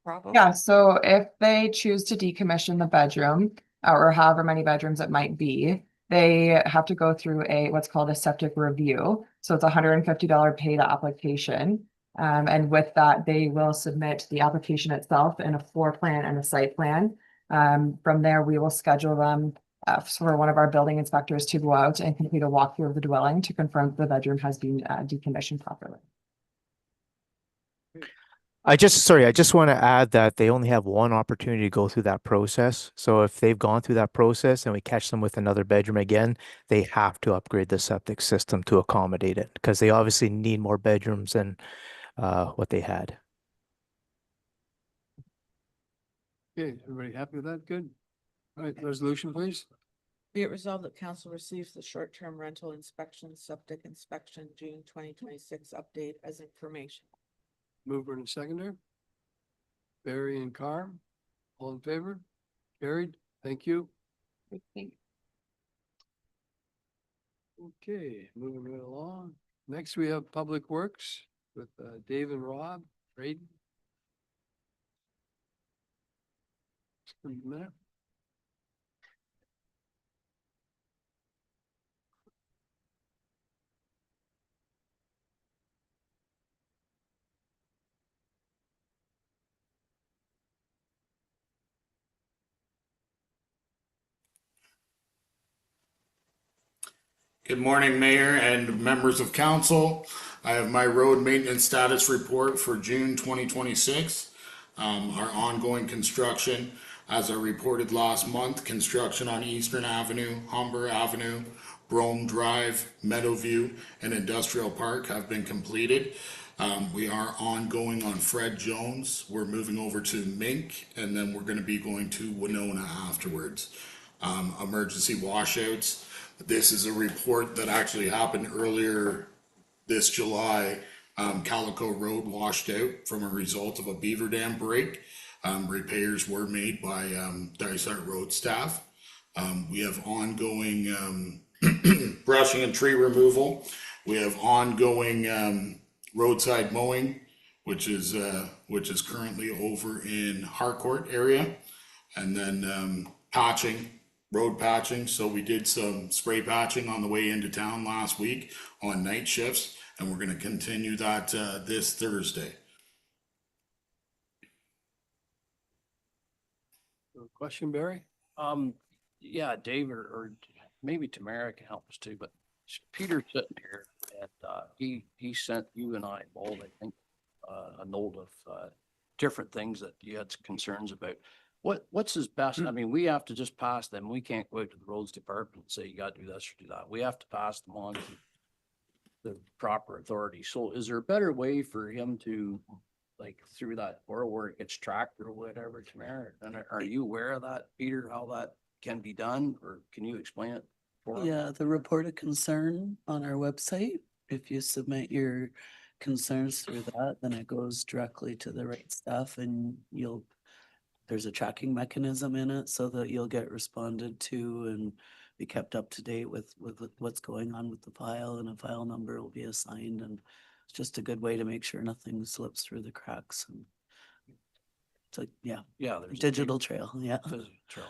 S4: problem?
S15: Yeah, so if they choose to decommission the bedroom or however many bedrooms it might be, they have to go through what's called a septic review. So it's $150 paid application. And with that, they will submit the application itself and a floor plan and a site plan. From there, we will schedule them for one of our building inspectors to go out and complete a walkthrough of the dwelling to confirm that the bedroom has been decommissioned properly.
S12: I just want to add that they only have one opportunity to go through that process. So if they've gone through that process and we catch them with another bedroom again, they have to upgrade the septic system to accommodate it because they obviously need more bedrooms than what they had.
S1: Okay, everybody happy with that? Good. All right, resolution, please.
S2: Be it resolved that council receives the short-term rental inspection, septic inspection, June 2026 update as information.
S1: Mover and seconder. Barry and Carr, all in favor? Carried. Thank you. Okay, moving right along. Next, we have Public Works with Dave and Rob. Braden. Just a minute.
S16: Good morning, Mayor and members of council. I have my road maintenance status report for June 2026. Our ongoing construction, as I reported last month, construction on Eastern Avenue, Humber Avenue, Brome Drive, Meadowview, and Industrial Park have been completed. We are ongoing on Fred Jones. We're moving over to Mink, and then we're going to be going to Winona afterwards. Emergency washouts. This is a report that actually happened earlier this July. Calico Road washed out from a result of a beaver dam break. Repairs were made by Dysart Road staff. We have ongoing brushing and tree removal. We have ongoing roadside mowing, which is currently over in Harcourt area, and then patching. Road patching. So we did some spray patching on the way into town last week on night shifts, and we're gonna continue that, this Thursday.
S5: Question, Barry?
S9: Yeah, Dave or maybe Tamara can help us too, but Peter's sitting here and, he sent you and I both, I think, a note of, different things that you had concerns about. What's his best? I mean, we have to just pass them. We can't go out to the roads department and say, you gotta do this or do that. We have to pass them on to the proper authority. So is there a better way for him to, like, through that, or where it gets tracked or whatever, Tamara? And are you aware of that, Peter, how that can be done, or can you explain it for him?
S3: Yeah, the report of concern on our website, if you submit your concerns through that, then it goes directly to the right stuff and there's a tracking mechanism in it so that you'll get responded to and be kept up to date with what's going on with the file, and a file number will be assigned, and it's just a good way to make sure nothing slips through the cracks. And so, yeah,
S9: There's a
S3: digital trail, yeah.
S9: digital trail.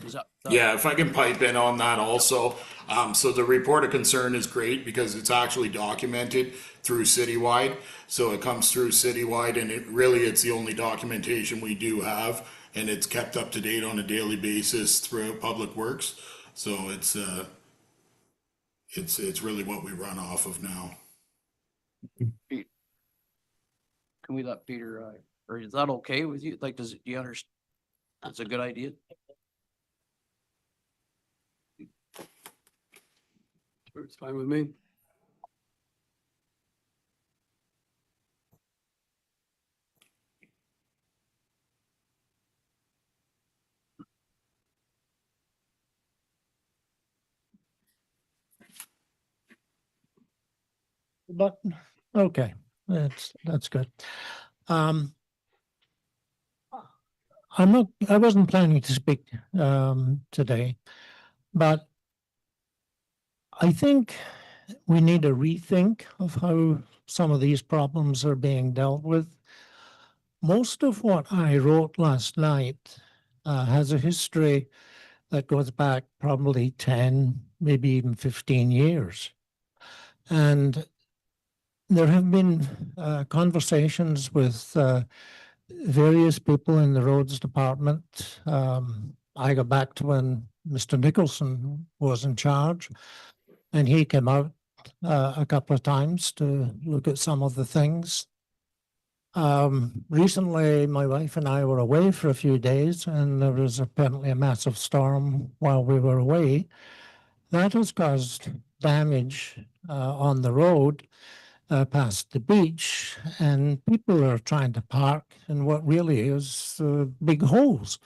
S9: Is that?
S16: Yeah, if I can pipe in on that also. So the report of concern is great because it's actually documented through Citywide. So it comes through Citywide, and it's the only documentation we do have, and it's kept up to date on a daily basis throughout Public Works. So it's really what we run off of now.
S9: Can we let Peter, or is that okay with you? Like, do you understand? That's a good idea.
S1: It's fine with me.
S7: But, okay, that's good. I wasn't planning to speak today, but I think we need a rethink of how some of these problems are being dealt with. Most of what I wrote last night has a history that goes back probably 10, maybe even 15 years. And there have been conversations with various people in the roads department. I go back to when Mr. Nicholson was in charge, and he came out a couple of times to look at some of the things. Recently, my wife and I were away for a few days, and there was apparently a massive storm while we were away. That has caused damage on the road past the beach, and people are trying to park in what really is big holes.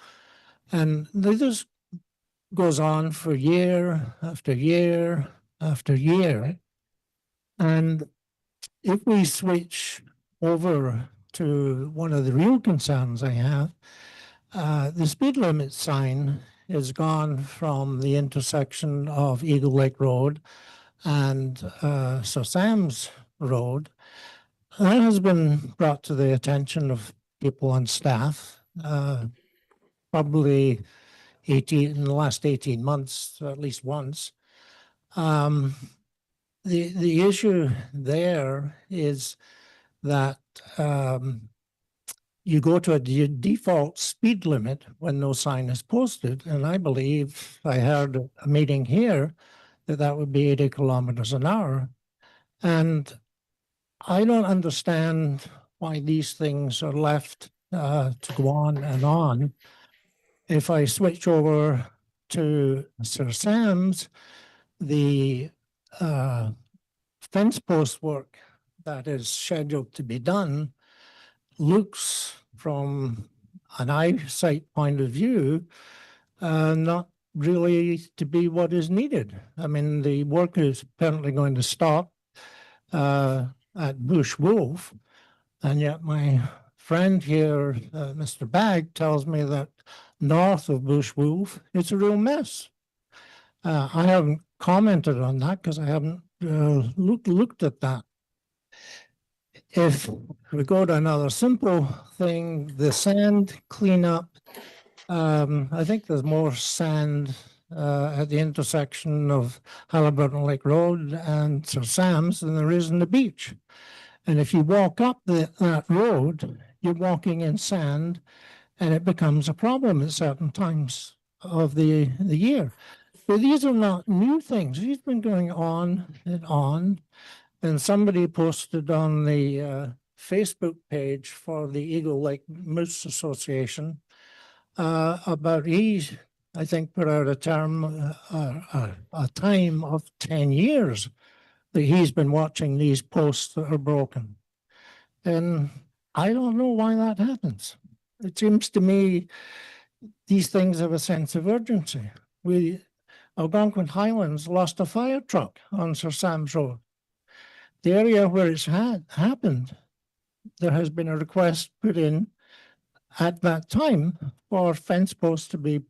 S7: And this goes on for year after year after year. And if we switch over to one of the real concerns I have, the speed limit sign is gone from the intersection of Eagle Lake Road and Sir Sam's Road. That has been brought to the attention of people on staff, probably in the last 18 months, at least once. The issue there is that you go to a default speed limit when no sign is posted, and I believe I heard a meeting here that would be 80 kilometers an hour. And I don't understand why these things are left to go on and on. If I switch over to Sir Sam's, the fence post work that is scheduled to be done looks, from an eyesight point of view, not really to be what is needed. I mean, the work is apparently going to stop at Bush Wolf, and yet my friend here, Mr. Bagg, tells me that north of Bush Wolf, it's a real mess. I haven't commented on that because I haven't looked at that. If we go to another simple thing, the sand cleanup, I think there's more sand at the intersection of Halliburton Lake Road and Sir Sam's than there is in the beach. And if you walk up that road, you're walking in sand, and it becomes a problem at certain times of the year. But these are not new things. These have been going on and on. And somebody posted on the Facebook page for the Eagle Lake Moose Association about I think put out a term, a time of 10 years that he's been watching these posts that are broken. And I don't know why that happens. It seems to me these things have a sense of urgency. Algonquin Highlands lost a fire truck on Sir Sam's Road. The area where it's happened, there has been a request put in at that time for fence posts to be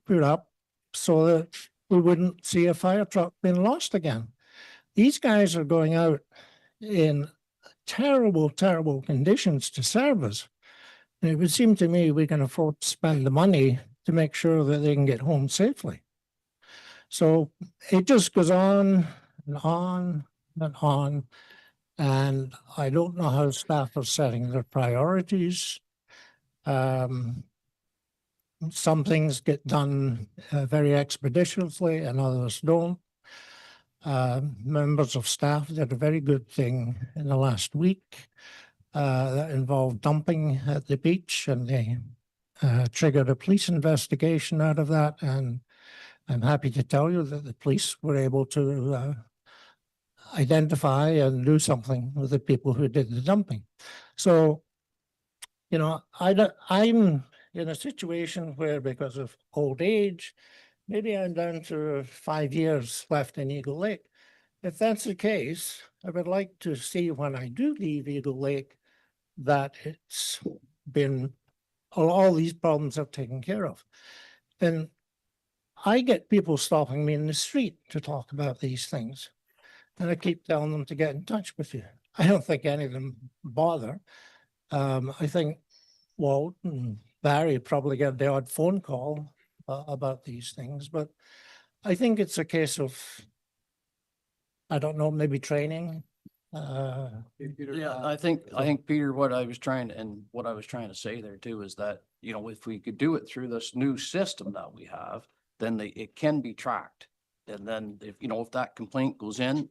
S7: put up so that we wouldn't see a fire truck being lost again. These guys are going out in terrible, terrible conditions to serve us. And it would seem to me we can afford to spend the money to make sure that they can get home safely. So it just goes on and on and on. And I don't know how staff are setting their priorities. Some things get done very expeditiously and others don't. Members of staff did a very good thing in the last week that involved dumping at the beach, and they triggered a police investigation out of that. And I'm happy to tell you that the police were able to identify and do something with the people who did the dumping. So, you know, I'm in a situation where, because of old age, maybe I'm down to 5 years left in Eagle Lake. If that's the case, I would like to see when I do leave Eagle Lake that it's been, all these problems are taken care of. And I get people stopping me in the street to talk about these things. And I keep telling them to get in touch with you. I don't think any of them bother. I think Walt and Barry probably get the odd phone call about these things, but I think it's a case of, I don't know, maybe training.
S9: Yeah, I think Peter, what I was trying to say there too is that, you know, if we could do it through this new system that we have, then it can be tracked. And then if, you know, if that complaint goes in,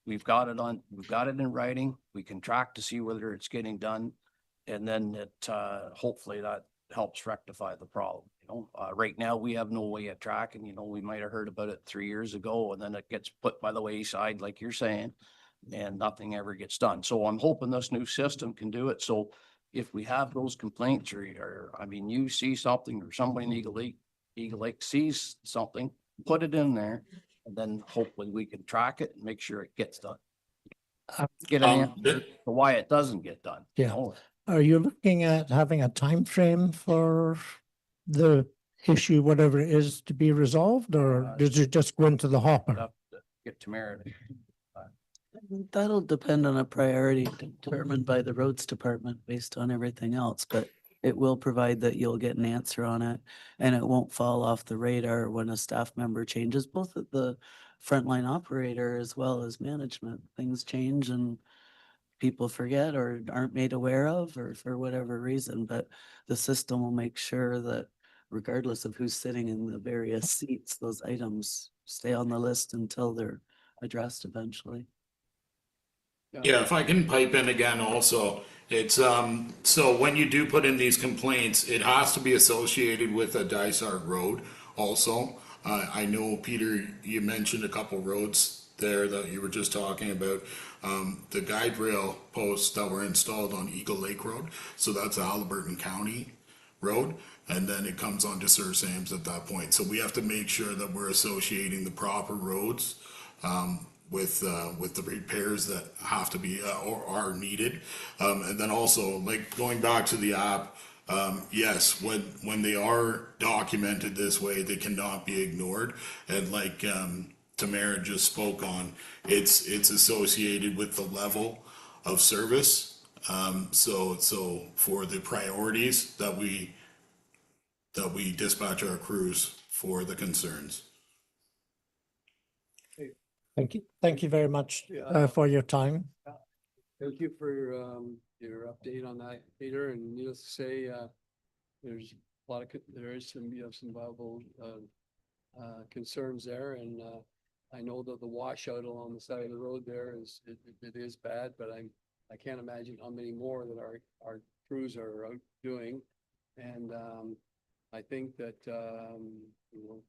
S9: we've got it in writing, we can track to see whether it's getting done. And then hopefully that helps rectify the problem. You know, right now we have no way of tracking, you know, we might've heard about it 3 years ago and then it gets put by the wayside, like you're saying, and nothing ever gets done. So I'm hoping this new system can do it. So if we have those complaints or I mean, you see something or somebody in Eagle Lake sees something, put it in there, and then hopefully we can track it and make sure it gets done. Get an answer to why it doesn't get done.
S7: Yeah.
S9: You know?
S7: Are you looking at having a time frame for the issue, whatever it is, to be resolved, or does it just go into the hopper?
S9: Get to merit.
S3: That'll depend on a priority determined by the roads department based on everything else, but it will provide that you'll get an answer on it and it won't fall off the radar when a staff member changes, both at the frontline operator as well as management. Things change and people forget or aren't made aware of, or for whatever reason, but the system will make sure that regardless of who's sitting in the various seats, those items stay on the list until they're addressed eventually.
S16: Yeah, if I can pipe in again also, it's, so when you do put in these complaints, it has to be associated with a Dysart road also. I know, Peter, you mentioned a couple roads there that you were just talking about. The guide rail posts that were installed on Eagle Lake Road, so that's a Halliburton County road, and then it comes on to Sir Sam's at that point. So we have to make sure that we're associating the proper roads with the repairs that have to be or are needed. And then also, like, going back to the app, yes, when they are documented this way, they cannot be ignored. And like Tamara just spoke on, it's associated with the level of service. So for the priorities that we dispatch our crews for the concerns.
S7: Thank you very much
S1: Yeah.
S7: for your time.
S1: Thank you for your update on that, Peter, and needless to say, there's a lot of, there is some, you have some viable concerns there, and I know that the washout along the side of the road there is, it is bad, but I can't imagine how many more that our crews are out doing. And I think that you know,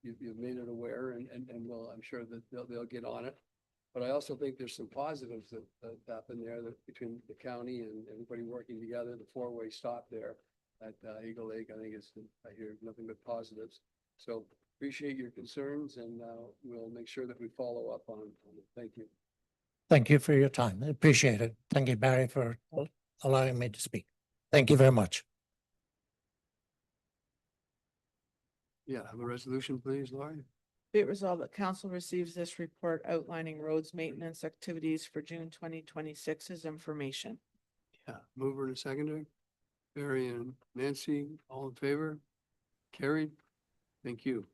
S1: you've made it aware, and well, I'm sure that they'll get on it. But I also think there's some positives that happen there, that between the county and everybody working together, the four-way stop there at Eagle Lake, I think I hear nothing but positives. So appreciate your concerns, and we'll make sure that we follow up on it. Thank you.
S7: Thank you for your time. I appreciate it. Thank you, Barry, for allowing me to speak. Thank you very much.
S1: Yeah, have a resolution, please, Laurie.
S2: Be it resolved that council receives this report outlining roads maintenance activities for June 2026 as information.
S1: Yeah, mover and seconder. Barry and Nancy, all in favor? Carried. Thank you.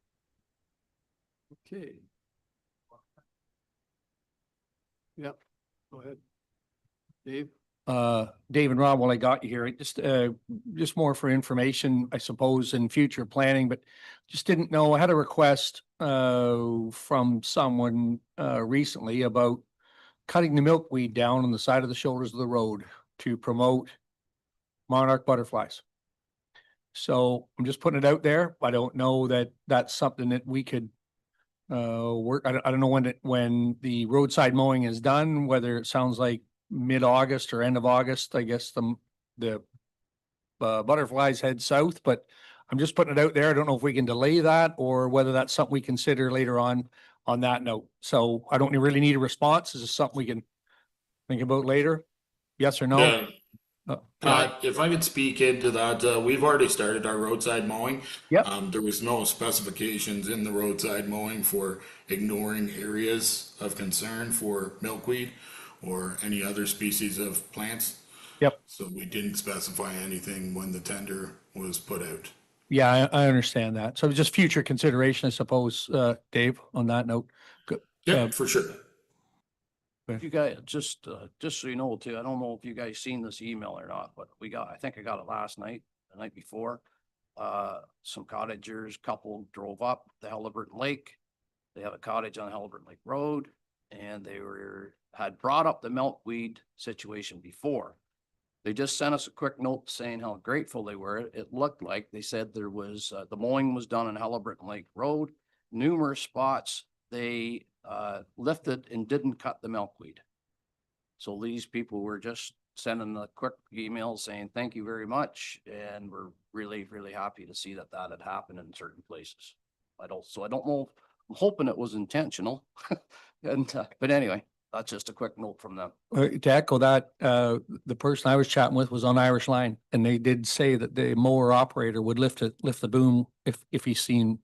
S1: Okay. Yep, go ahead. Dave?
S5: Dave and Rob, while I got you here, just more for information, I suppose, in future planning, but just didn't know, I had a request from someone recently about cutting the milkweed down on the side of the shoulders of the road to promote monarch butterflies. So I'm just putting it out there. I don't know that that's something that we could work. I don't know when the roadside mowing is done, whether it sounds like mid-August or end of August. I guess the butterflies head south, but I'm just putting it out there. I don't know if we can delay that or whether that's something we consider later on that note. So I don't really need a response. Is this something we can think about later? Yes or no?
S16: Yeah. If I could speak into that, we've already started our roadside mowing.
S5: Yep.
S16: There was no specifications in the roadside mowing for ignoring areas of concern for milkweed or any other species of plants.
S5: Yep.
S16: So we didn't specify anything when the tender was put out.
S5: Yeah, I understand that. So just future consideration, I suppose, Dave, on that note. Good.
S16: Yeah, for sure.
S9: You guys, just so you know too, I don't know if you guys seen this email or not, but I think I got it last night, the night before. Some cottagers, couple drove up the Halliburton Lake. They have a cottage on Halliburton Lake Road, and they had brought up the milkweed situation before. They just sent us a quick note saying how grateful they were. It looked like they said there was, the mowing was done on Halliburton Lake Road, numerous spots. They lifted and didn't cut the milkweed. So these people were just sending a quick email saying, thank you very much. And we're really, really happy to see that had happened in certain places. I don't know, I'm hoping it was intentional. And, but anyway, that's just a quick note from them.
S5: To echo that, the person I was chatting with was on Irish Line, and they did say that the mower operator would lift the boom if he's seen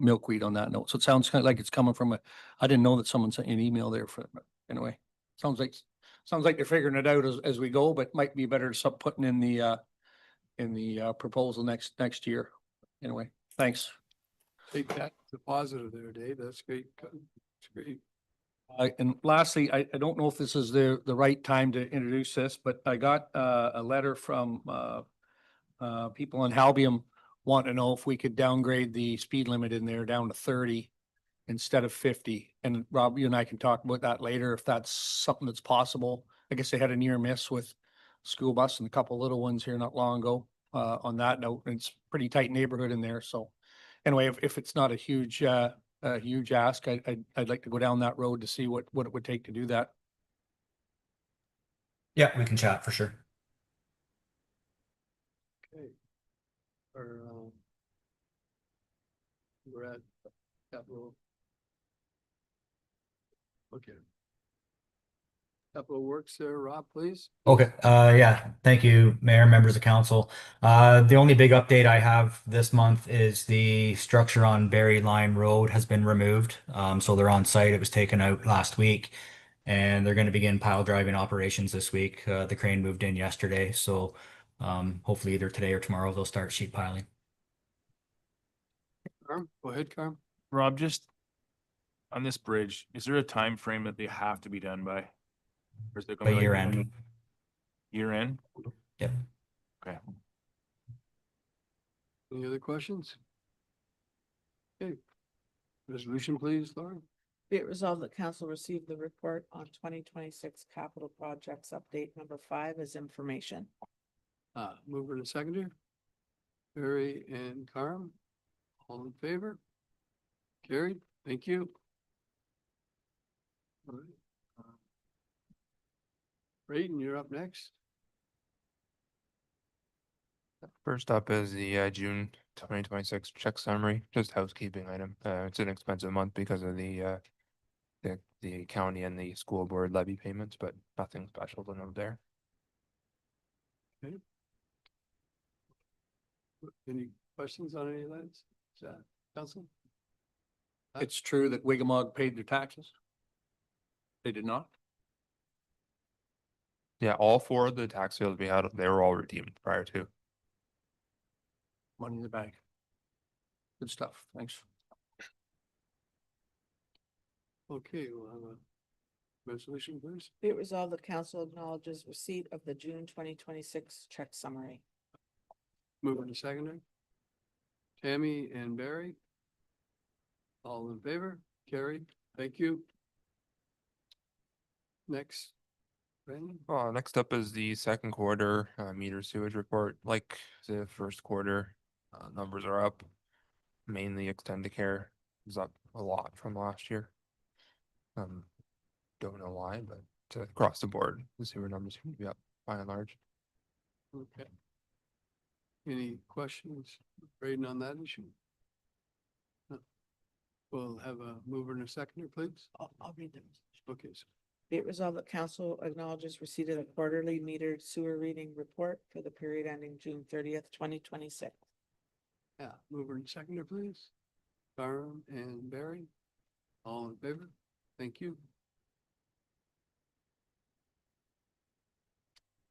S5: milkweed on that note. So it sounds kind of like it's coming from I didn't know that someone sent you an email there for, anyway, sounds like they're figuring it out as we go, but might be better to start putting in the proposal next year. Anyway, thanks.
S1: Take that to positive there, Dave. That's great. That's great.
S5: And lastly, I don't know if this is the right time to introduce this, but I got a letter from people in Halbium wanting to know if we could downgrade the speed limit in there down to 30 instead of 50. And Rob, you and I can talk about that later if that's something that's possible. I guess they had a near miss with school bus and a couple little ones here not long ago on that note. And it's pretty tight neighborhood in there. So anyway, if it's not a huge ask, I'd like to go down that road to see what it would take to do that.
S17: Yeah, we can chat for sure.
S1: Okay. We're at capital. Okay. Capital Works there, Rob, please.
S17: Okay, yeah, thank you, Mayor, members of council. The only big update I have this month is the structure on Berry Line Road has been removed. So they're on site. It was taken out last week, and they're going to begin pile driving operations this week. The crane moved in yesterday, so hopefully either today or tomorrow they'll start sheet piling.
S1: Carm, go ahead, Carm.
S14: Rob, just On this bridge, is there a time frame that they have to be done by? Or is there
S17: By
S14: gonna be like
S17: year end.
S14: year end?
S17: Yep.
S14: Okay.
S1: Any other questions? Okay. Resolution, please, Laura.
S2: Be it resolved that council receive the report on 2026 capital projects update number 5 as information.
S1: Mover and seconder. Barry and Carm. All in favor? Carried. Thank you. All right. Brayden, you're up next.
S14: First up is the June 2026 check summary, just housekeeping item. It's an expensive month because of the county and the school board levy payments, but nothing special to note there.
S1: Any questions on any of that? Council?
S5: It's true that Wigamog paid their taxes? They did not?
S14: Yeah, all 4 of the tax sales we had, they were all redeemed prior to.
S5: Money in the bank. Good stuff. Thanks.
S1: Okay, we'll have a resolution, please.
S2: Be it resolved that council acknowledges receipt of the June 2026 check summary.
S1: Mover and seconder. Tammy and Barry. All in favor? Carried. Thank you. Next. Brandon?
S14: Next up is the second quarter meter sewage report. Like the first quarter, numbers are up. Mainly Extendicare is up a lot from last year. Don't know why, but across the board, the sewer numbers seem to be up by and large.
S1: Okay. Any questions, Brayden, on that issue? No. We'll have a mover and a seconder, please.
S2: I'll read them.
S1: Okay, so
S2: Be it resolved that council acknowledges receipt of the quarterly metered sewer reading report for the period ending June 30th, 2026.
S1: yeah, mover and seconder, please. Carm and Barry. All in favor? Thank you.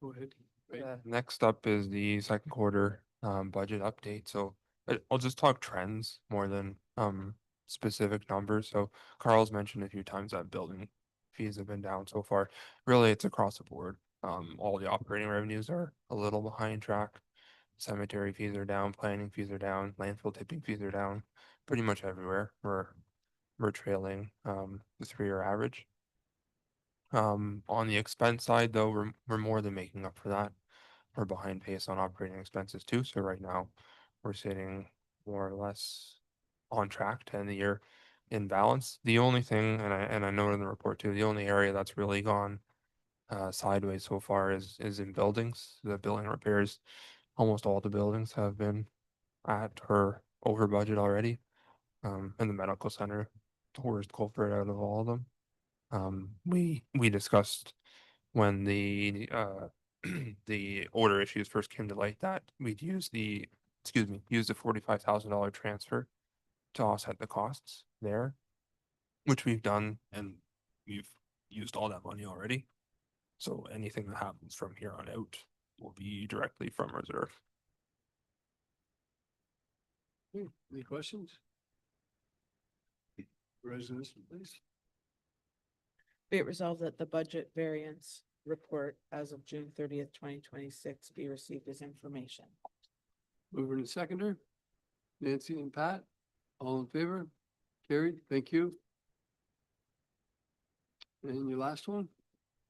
S1: Go ahead. Brayden.
S14: Next up is the second quarter budget update. So I'll just talk trends more than specific numbers. So Carl's mentioned a few times that building fees have been down so far. Really, it's across the board. All the operating revenues are a little behind track. Cemetery fees are down, planning fees are down, landfill tipping fees are down. Pretty much everywhere. We're trailing the 3-year average. On the expense side, though, we're more than making up for that. We're behind pace on operating expenses too. So right now, we're sitting more or less on track to end the year in balance. The only thing, and I noted in the report too, the only area that's really gone sideways so far is in buildings. The building repairs, almost all the buildings have been at or over budget already. And the medical center, the worst culprit out of all of them. We discussed when the the order issues first came to light that we'd use the $45,000 transfer to offset the costs there, which we've done, and we've used all that money already. So anything that happens from here on out will be directly from reserve.
S1: Any questions? Resolution, please.
S2: Be it resolved that the budget variance report as of June 30th, 2026 be received as information.
S1: Mover and seconder. Nancy and Pat, all in favor? Carried. Thank you. And your last one?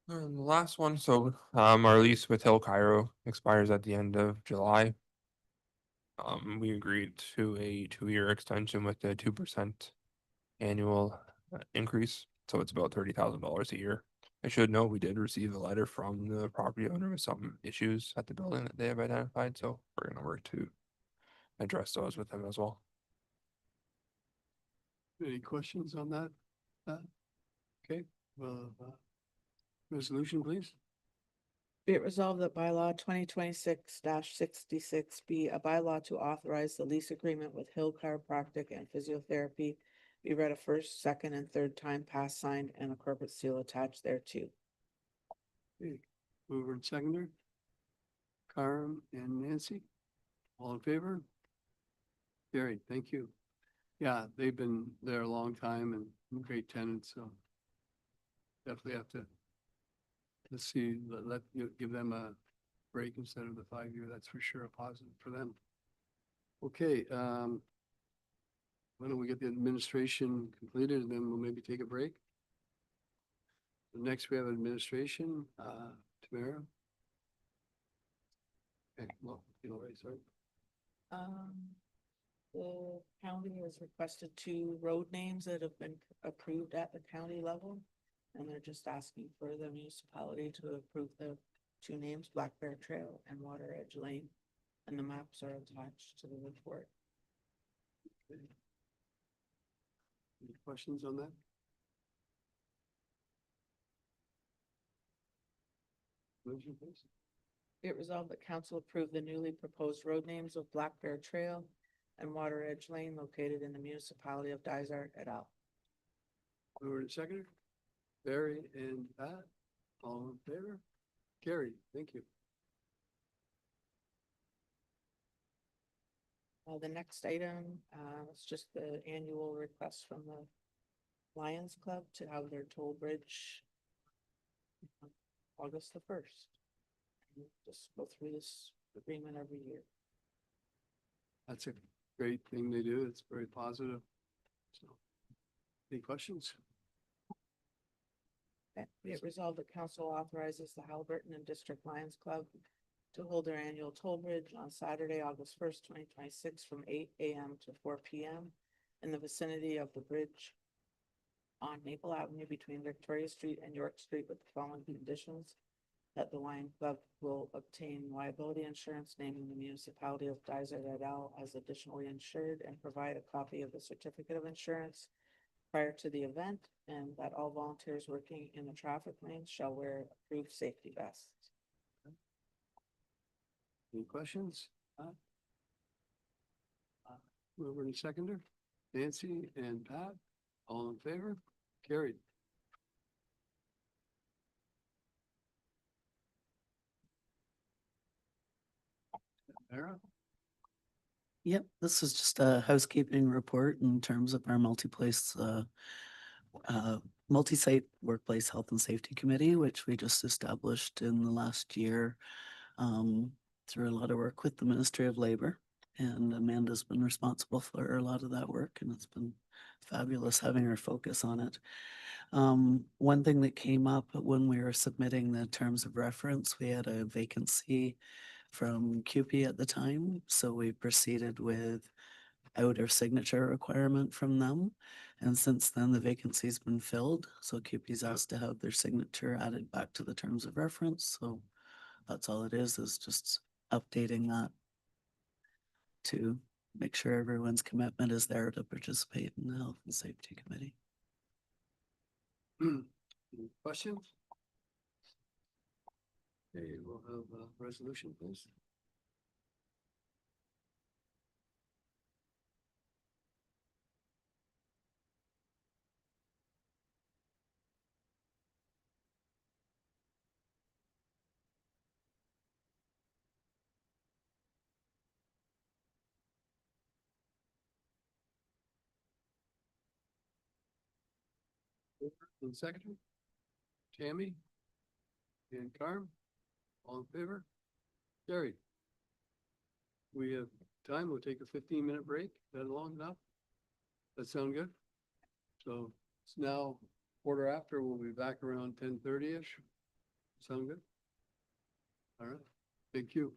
S14: And the last one, so our lease with Hill Cairo expires at the end of July. We agreed to a 2-year extension with a 2% annual increase, so it's about $30,000 a year. I should note we did receive a letter from the property owner with some issues at the building that they have identified, so we're gonna work to address those with them as well.
S1: Any questions on that? Okay, well, resolution, please.
S2: Be it resolved that bylaw 2026-66 be a bylaw to authorize the lease agreement with Hill Chiropractic and Physiotherapy be read a first, second, and third time passed, signed, and a corporate seal attached thereto.
S1: Okay, mover and seconder. Carm and Nancy, all in favor? Carried. Thank you. Yeah, they've been there a long time and great tenants, so definitely have to, let's see, give them a break instead of the 5-year. That's for sure a positive for them. Okay, why don't we get the administration completed and then we'll maybe take a break? Next, we have administration, Tamara. Okay, well, right, sorry.
S2: The county has requested 2 road names that have been approved at the county level. And they're just asking for the municipality to approve the 2 names, Black Bear Trail and Water Edge Lane. And the maps are attached to the report.
S1: Okay. Any questions on that? Motion, please.
S2: Be it resolved that council approve the newly proposed road names of Black Bear Trail and Water Edge Lane located in the municipality of Dysart et al.
S1: Mover and seconder, Barry and Pat, all in favor? Carried, thank you.
S2: The next item, is just the annual request from the Lions Club to have their toll bridge on August the 1st. Just go through this agreement every year.
S1: That's a great thing they do. It's very positive. So, any questions?
S2: Be it resolved that council authorizes the Halliburton and District Lions Club to hold their annual toll bridge on Saturday, August 1st, 2026 from 8 a.m. to 4 p.m. in the vicinity of the bridge on Maple Avenue between Victoria Street and York Street with the following conditions: that the Lion Club will obtain liability insurance naming the municipality of Dysart et al. As additionally insured and provide a copy of the certificate of insurance prior to the event, and that all volunteers working in the traffic lanes shall wear approved safety vests.
S1: Any questions? Mover and seconder, Nancy and Pat, all in favor? Carried. Sarah?
S3: Yep, this is just a housekeeping report in terms of our multi-site workplace health and safety committee, which we just established in the last year through a lot of work with the Ministry of Labor. And Amanda's been responsible for a lot of that work, and it's been fabulous having her focus on it. One thing that came up when we were submitting the terms of reference, we had a vacancy from CUPE at the time, so we proceeded with outer signature requirement from them. And since then, the vacancy's been filled, so CUPE's asked to have their signature added back to the terms of reference. So that's all it is just updating that to make sure everyone's commitment is there to participate in the Health and Safety Committee.
S1: Any questions? Okay, we'll have a resolution, please. And second, Tammy and Carm, all in favor? Carried. We have time. We'll take a 15-minute break. Is that long enough? That sound good? So it's now 1/4 after. We'll be back around 10:30-ish. Sound good? All right. Thank you.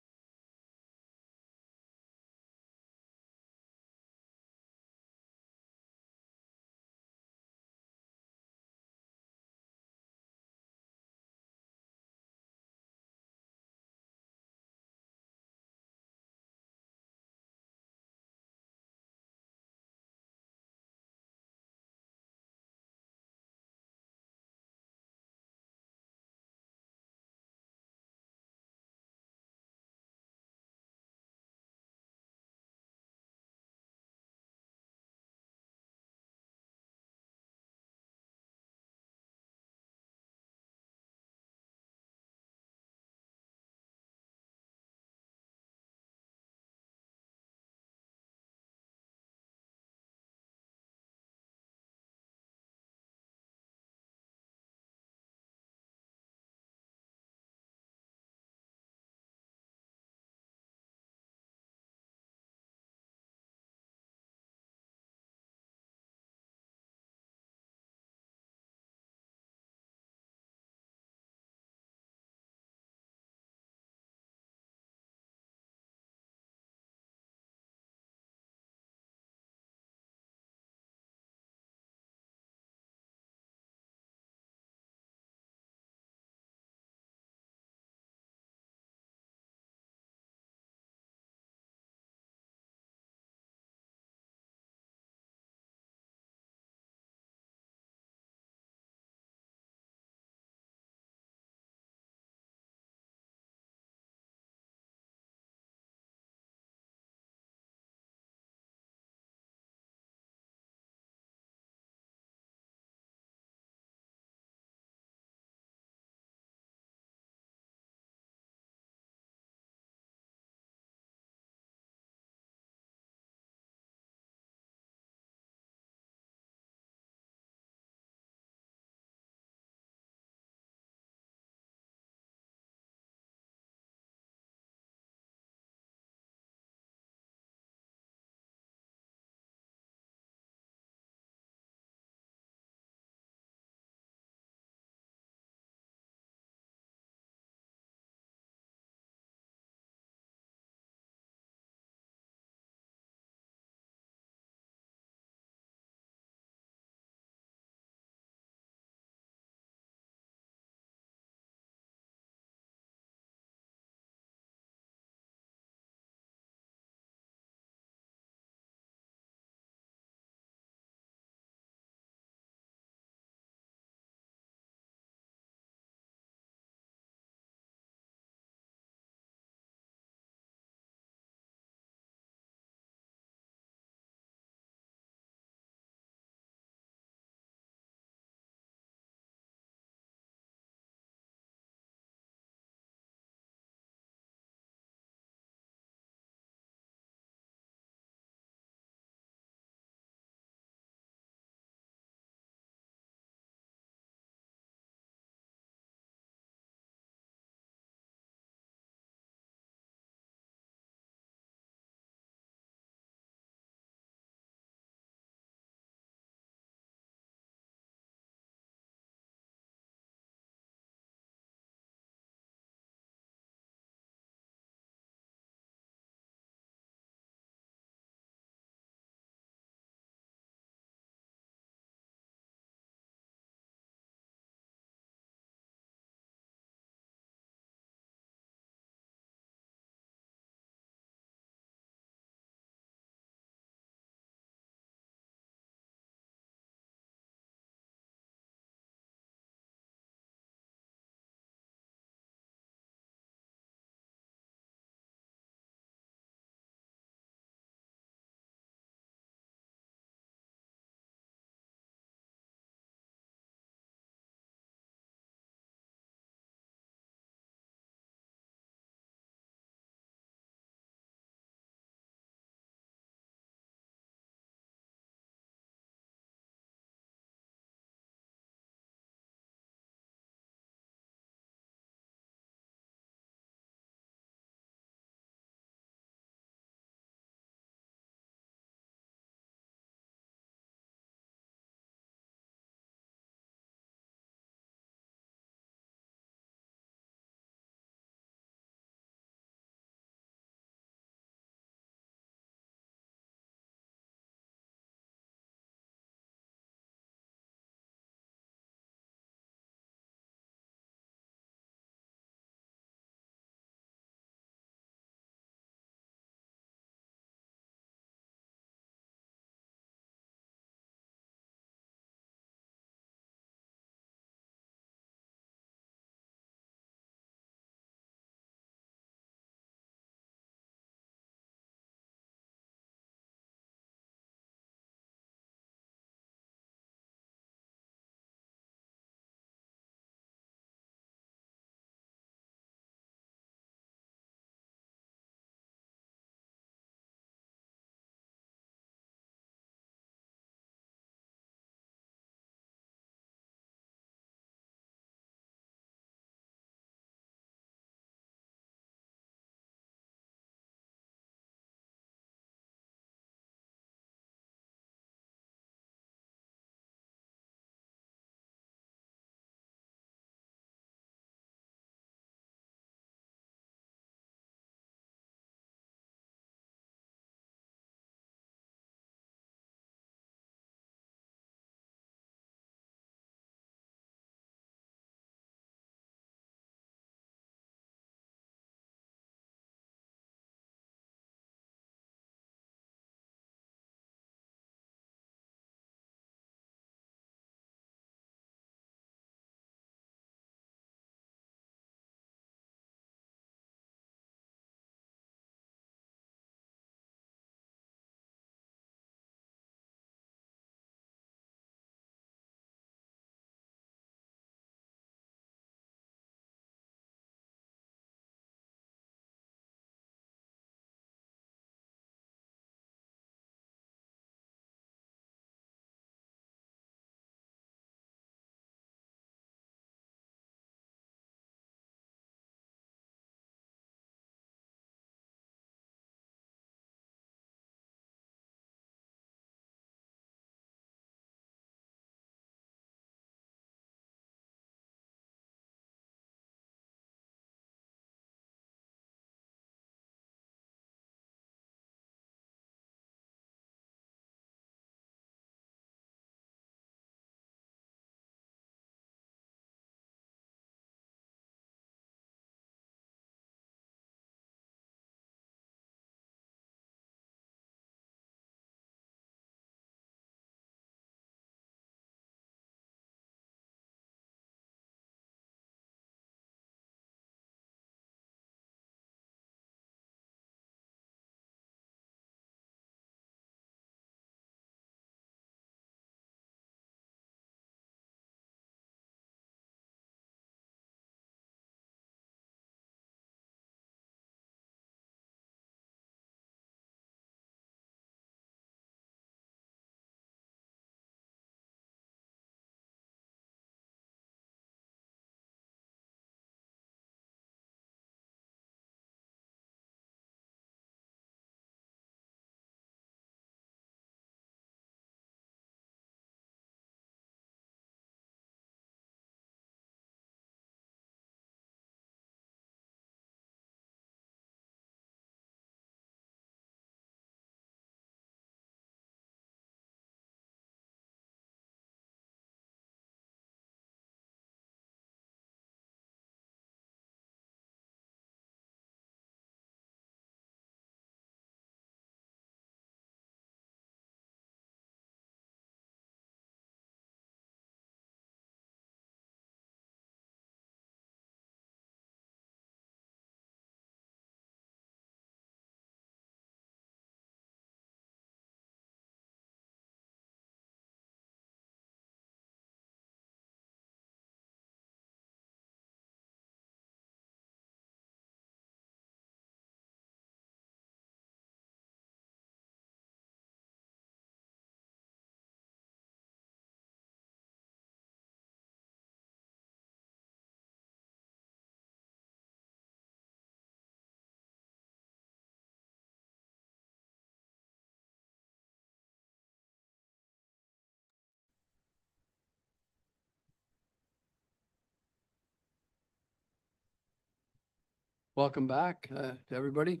S1: welcome back to everybody.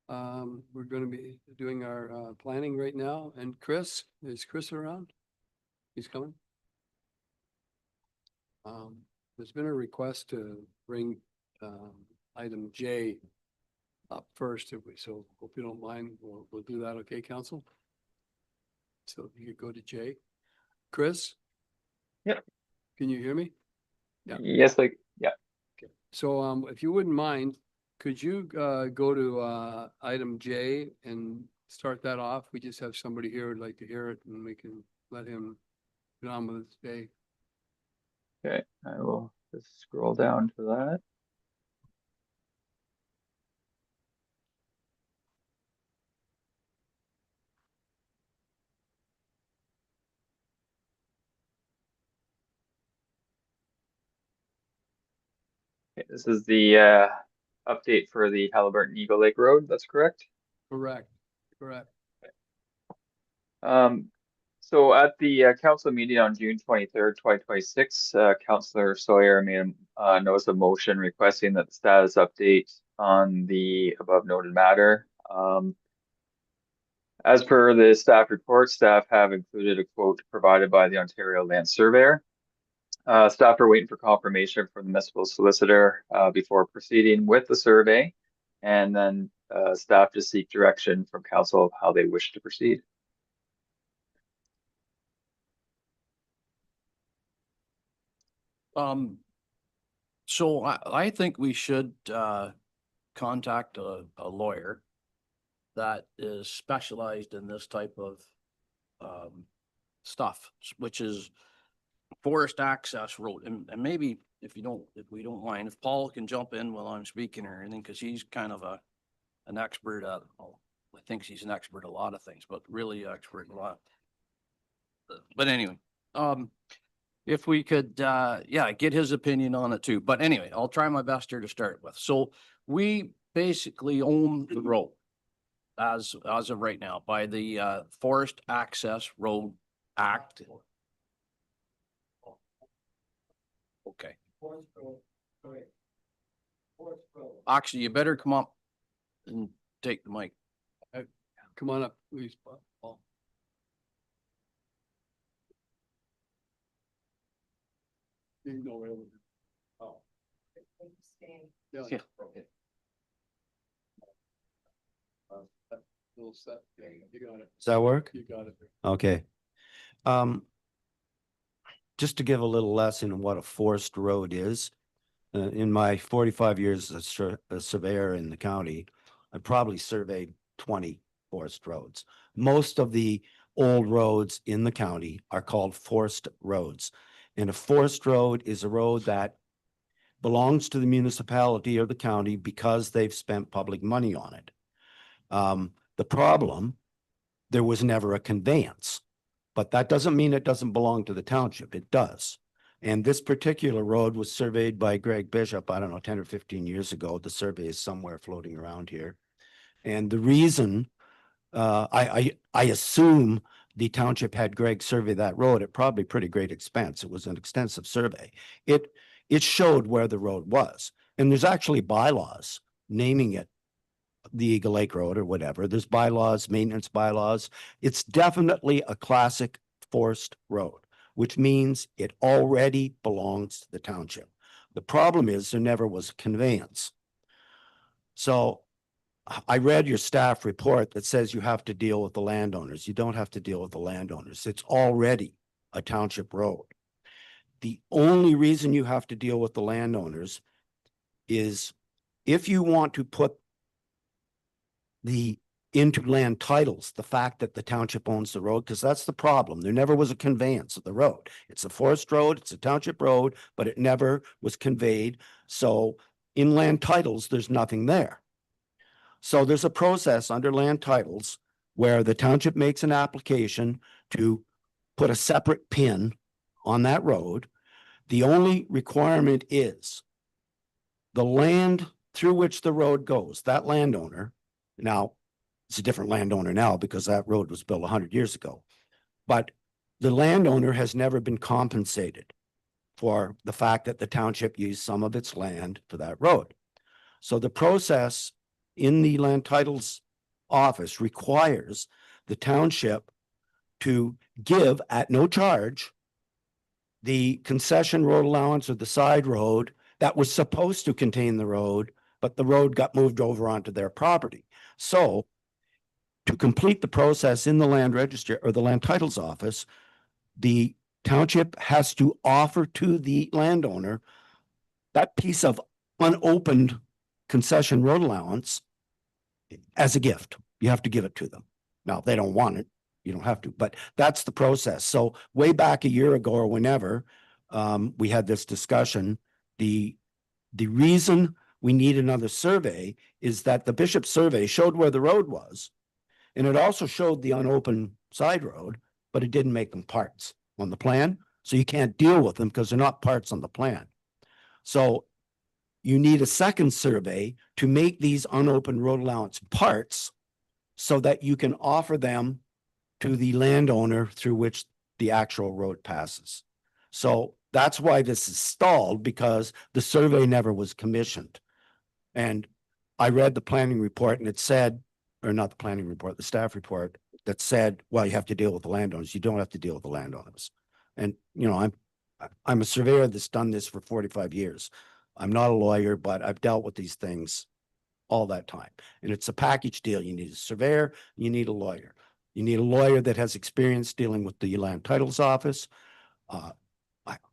S1: We're going to be doing our planning right now. And Chris, is Chris around? He's coming. There's been a request to bring item J up first, so hope you don't mind. We'll do that. Okay, council? So you could go to J. Chris?
S6: Yep.
S1: Can you hear me? Yeah.
S6: Yes, yeah.
S1: Okay. So if you wouldn't mind, could you go to item J and start that off? We just have somebody here who'd like to hear it, and we can let him get on with his day.
S6: Okay, I will just scroll down to that. Okay, this is the update for the Halliburton Eagle Lake Road, that's correct?
S1: Correct, correct.
S6: So at the council meeting on June 23rd, 2026, Councillor Sawyer made a notice of motion requesting that the status update on the above noted matter. As per the staff report, staff have included a quote provided by the Ontario Land Surveyor. Staff are waiting for confirmation from the municipal solicitor before proceeding with the survey, and then staff to seek direction from council of how they wish to proceed.
S9: So I think we should contact a lawyer that is specialized in this type of stuff, which is forest access road. And maybe if we don't mind, if Paul can jump in while I'm speaking or anything, because he's kind of an expert at, well, I think he's an expert at a lot of things, but really expert in a lot. But anyway, if we could, yeah, get his opinion on it too. But anyway, I'll try my best here to start with. So we basically own the road as of right now by the Forest Access Road Act. Okay. Actually, you better come up and take the mic.
S1: Come on up, please, Paul. You can go right over here. Oh.
S9: Yeah.
S1: Little step. Yeah, you got it.
S18: Does that work?
S1: You got it.
S18: Okay. Just to give a little lesson on what a forest road is, in my 45 years as a surveyor in the county, I probably surveyed 20 forest roads. Most of the old roads in the county are called forest roads. And a forest road is a road that belongs to the municipality or the county because they've spent public money on it. The problem, there was never a conveyance, but that doesn't mean it doesn't belong to the township. It does. And this particular road was surveyed by Greg Bishop, I don't know, 10 or 15 years ago. The survey is somewhere floating around here. And the reason, I assume the township had Greg survey that road at probably pretty great expense. It was an extensive survey. It showed where the road was. And there's actually bylaws naming it the Eagle Lake Road or whatever. There's bylaws, maintenance bylaws. It's definitely a classic forest road, which means it already belongs to the township. The problem is there never was a conveyance. So I read your staff report that says you have to deal with the landowners. You don't have to deal with the landowners. It's already a township road. The only reason you have to deal with the landowners is if you want to put into land titles, the fact that the township owns the road, because that's the problem. There never was a conveyance of the road. It's a forest road, it's a township road, but it never was conveyed. So in land titles, there's nothing there. So there's a process under land titles where the township makes an application to put a separate pin on that road. The only requirement is the land through which the road goes, that landowner. Now, it's a different landowner now because that road was built 100 years ago. But the landowner has never been compensated for the fact that the township used some of its land for that road. So the process in the land titles office requires the township to give at no charge the concession road allowance or the side road that was supposed to contain the road, but the road got moved over onto their property. So to complete the process in the land register or the land titles office, the township has to offer to the landowner that piece of unopened concession road allowance as a gift. You have to give it to them. Now, if they don't want it, you don't have to, but that's the process. So way back a year ago or whenever, we had this discussion, the reason we need another survey is that the Bishop survey showed where the road was. And it also showed the unopened side road, but it didn't make them parts on the plan. So you can't deal with them because they're not parts on the plan. So you need a second survey to make these unopened road allowance parts so that you can offer them to the landowner through which the actual road passes. So that's why this is stalled, because the survey never was commissioned. And I read the planning report and it said, or not the planning report, the staff report that said, well, you have to deal with the landowners. You don't have to deal with the landowners. And, you know, I'm a surveyor that's done this for 45 years. I'm not a lawyer, but I've dealt with these things all that time. And it's a package deal. You need a surveyor, you need a lawyer. You need a lawyer that has experience dealing with the land titles office.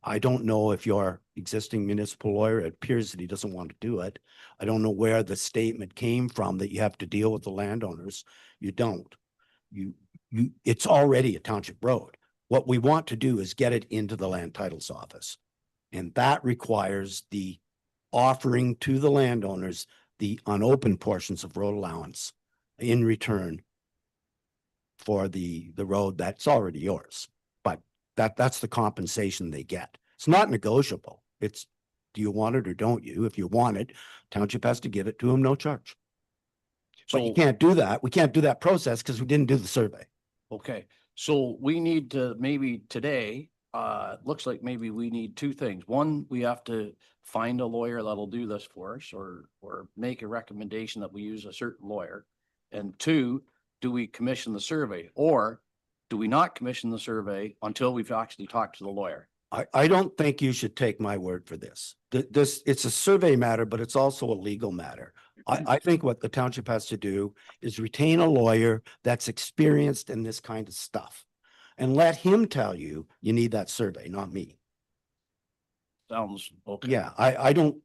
S18: I don't know if your existing municipal lawyer, it appears that he doesn't want to do it. I don't know where the statement came from that you have to deal with the landowners. You don't. It's already a township road. What we want to do is get it into the land titles office. And that requires the offering to the landowners the unopened portions of road allowance in return for the road that's already yours. But that's the compensation they get. It's not negotiable. It's, do you want it or don't you? If you want it, township has to give it to them, no charge. But you
S9: So-
S18: can't do that. We can't do that process because we didn't do the survey.
S9: Okay, so we need to maybe today, looks like maybe we need two things. One, we have to find a lawyer that'll do this for us, or make a recommendation that we use a certain lawyer. And two, do we commission the survey, or do we not commission the survey until we've actually talked to the lawyer?
S18: I don't think you should take my word for this. It's a survey matter, but it's also a legal matter. I think what the township has to do is retain a lawyer that's experienced in this kind of stuff. And let him tell you, you need that survey, not me.
S9: Sounds okay.
S18: Yeah, I don't,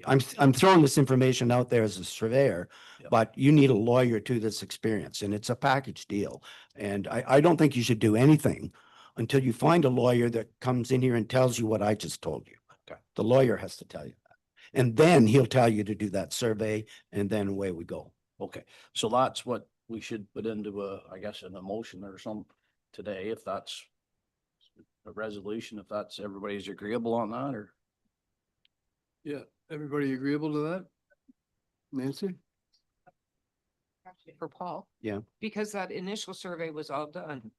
S18: I'm throwing this information out there as a surveyor,
S9: Yep.
S18: but you need a lawyer to this experience, and it's a package deal. And I don't think you should do anything until you find a lawyer that comes in here and tells you what I just told you.
S9: Okay.
S18: The lawyer has to tell you that. And then he'll tell you to do that survey, and then away we go.
S9: Okay, so that's what we should put into I guess, an emotion or some today, if that's a resolution, if that's, everybody's agreeable on that, or?
S1: Yeah, everybody agreeable to that? Nancy?
S4: For Paul.
S18: Yeah.
S4: Because that initial survey was all done.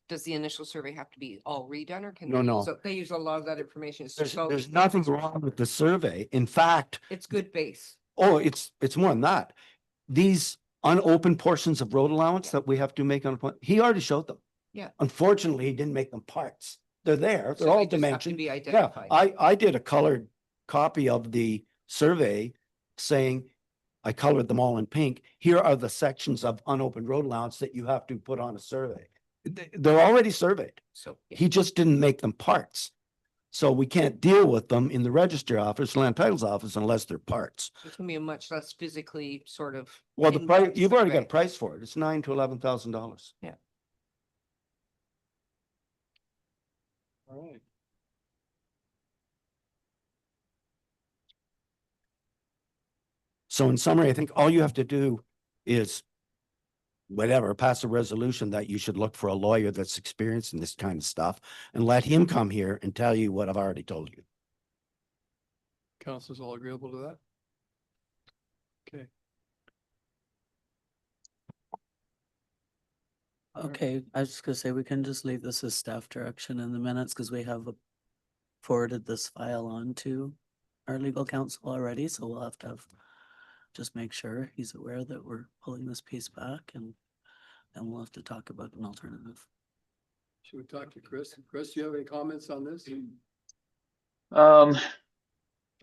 S4: Does the initial survey have to be all redone, or can
S18: No,
S4: they
S18: no.
S4: use they use a lot of that information?
S18: There's nothing wrong with the survey. In fact,
S4: It's good base.
S18: oh, it's more than that. These unopened portions of road allowance that we have to make on, he already showed them.
S4: Yeah.
S18: Unfortunately, he didn't make them parts. They're there.
S4: So
S18: They're all
S4: they just have to
S18: dimensioned.
S4: be
S18: Yeah,
S4: identified.
S18: I did a colored copy of the survey saying, I colored them all in pink. Here are the sections of unopened road allowance that you have to put on a survey. They're already surveyed.
S4: So yeah.
S18: He just didn't make them parts. So we can't deal with them in the register office, land titles office, unless they're parts.
S4: It's gonna be a much less physically sort of.
S18: Well, the price,
S4: in-depth
S18: you've already got a
S4: survey.
S18: price for it. It's $9,000 to $11,000.
S4: Yeah.
S1: All right.
S18: So in summary, I think all you have to do is whatever, pass a resolution that you should look for a lawyer that's experienced in this kind of stuff and let him come here and tell you what I've already told you.
S1: Council's all agreeable to that? Okay.
S3: Okay, I was just gonna say, we can just leave this as staff direction in the minutes, because we have forwarded this file on to our legal counsel already, so we'll have to have just make sure he's aware that we're pulling this piece back and we'll have to talk about an alternative.
S1: Should we talk to Chris? Chris, do you have any comments on this?
S6: Although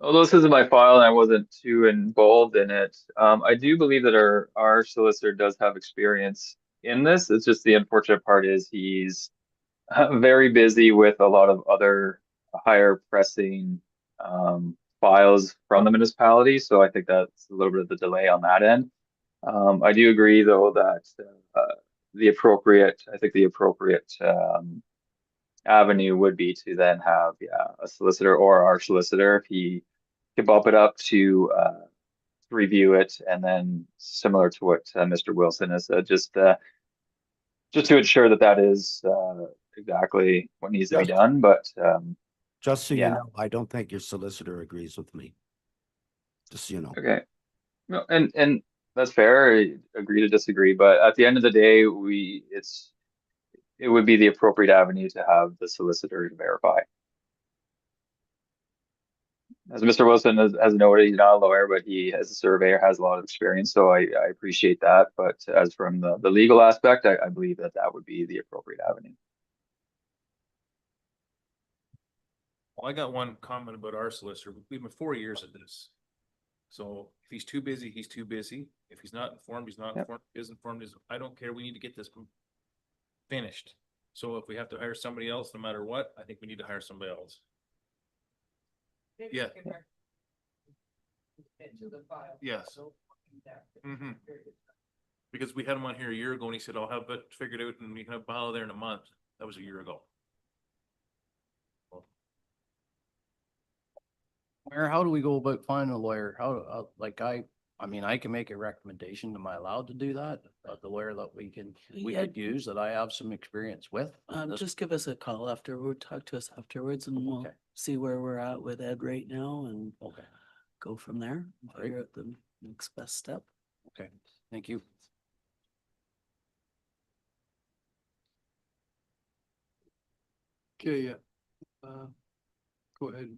S6: this isn't my file and I wasn't too involved in it, I do believe that our solicitor does have experience in this. It's just the unfortunate part is he's very busy with a lot of other higher pressing files from the municipality. So I think that's a little bit of the delay on that end. I do agree though that the appropriate avenue would be to then have a solicitor or our solicitor if he could bump it up to review it, and then similar to what Mr. Wilson has said, just to ensure that that is exactly what needs to be done. But
S18: Just so you
S6: yeah.
S18: know, I don't think your solicitor agrees with me. Just so you know.
S6: Okay. No, and that's fair. I agree to disagree, but at the end of the day, it would be the appropriate avenue to have the solicitor to verify. As Mr. Wilson has noted, he's not a lawyer, but he, as a surveyor, has a lot of experience. So I appreciate that. But as from the legal aspect, I believe that would be the appropriate avenue.
S19: Well, I got one comment about our solicitor. We've been 4 years at this. So if he's too busy, he's too busy. If he's not informed, he's not informed. Is informed, I don't care. We need to get this finished. So if we have to hire somebody else, no matter what, I think we need to hire somebody else. Yeah. Yes. Mm-hmm. Because we had him on here a year ago and he said, I'll have it figured out and we can have Bala there in a month. That was a year ago.
S9: Mayor, how do we go about finding a lawyer? I mean, I can make a recommendation. Am I allowed to do that? The lawyer that we could use that I have some experience with?
S3: Just give us a call afterward, talk to us afterwards, and we'll see where we're at with Ed right now and go from there. Figure out the next best step.
S9: Okay, thank you.
S1: Okay, yeah. Go ahead.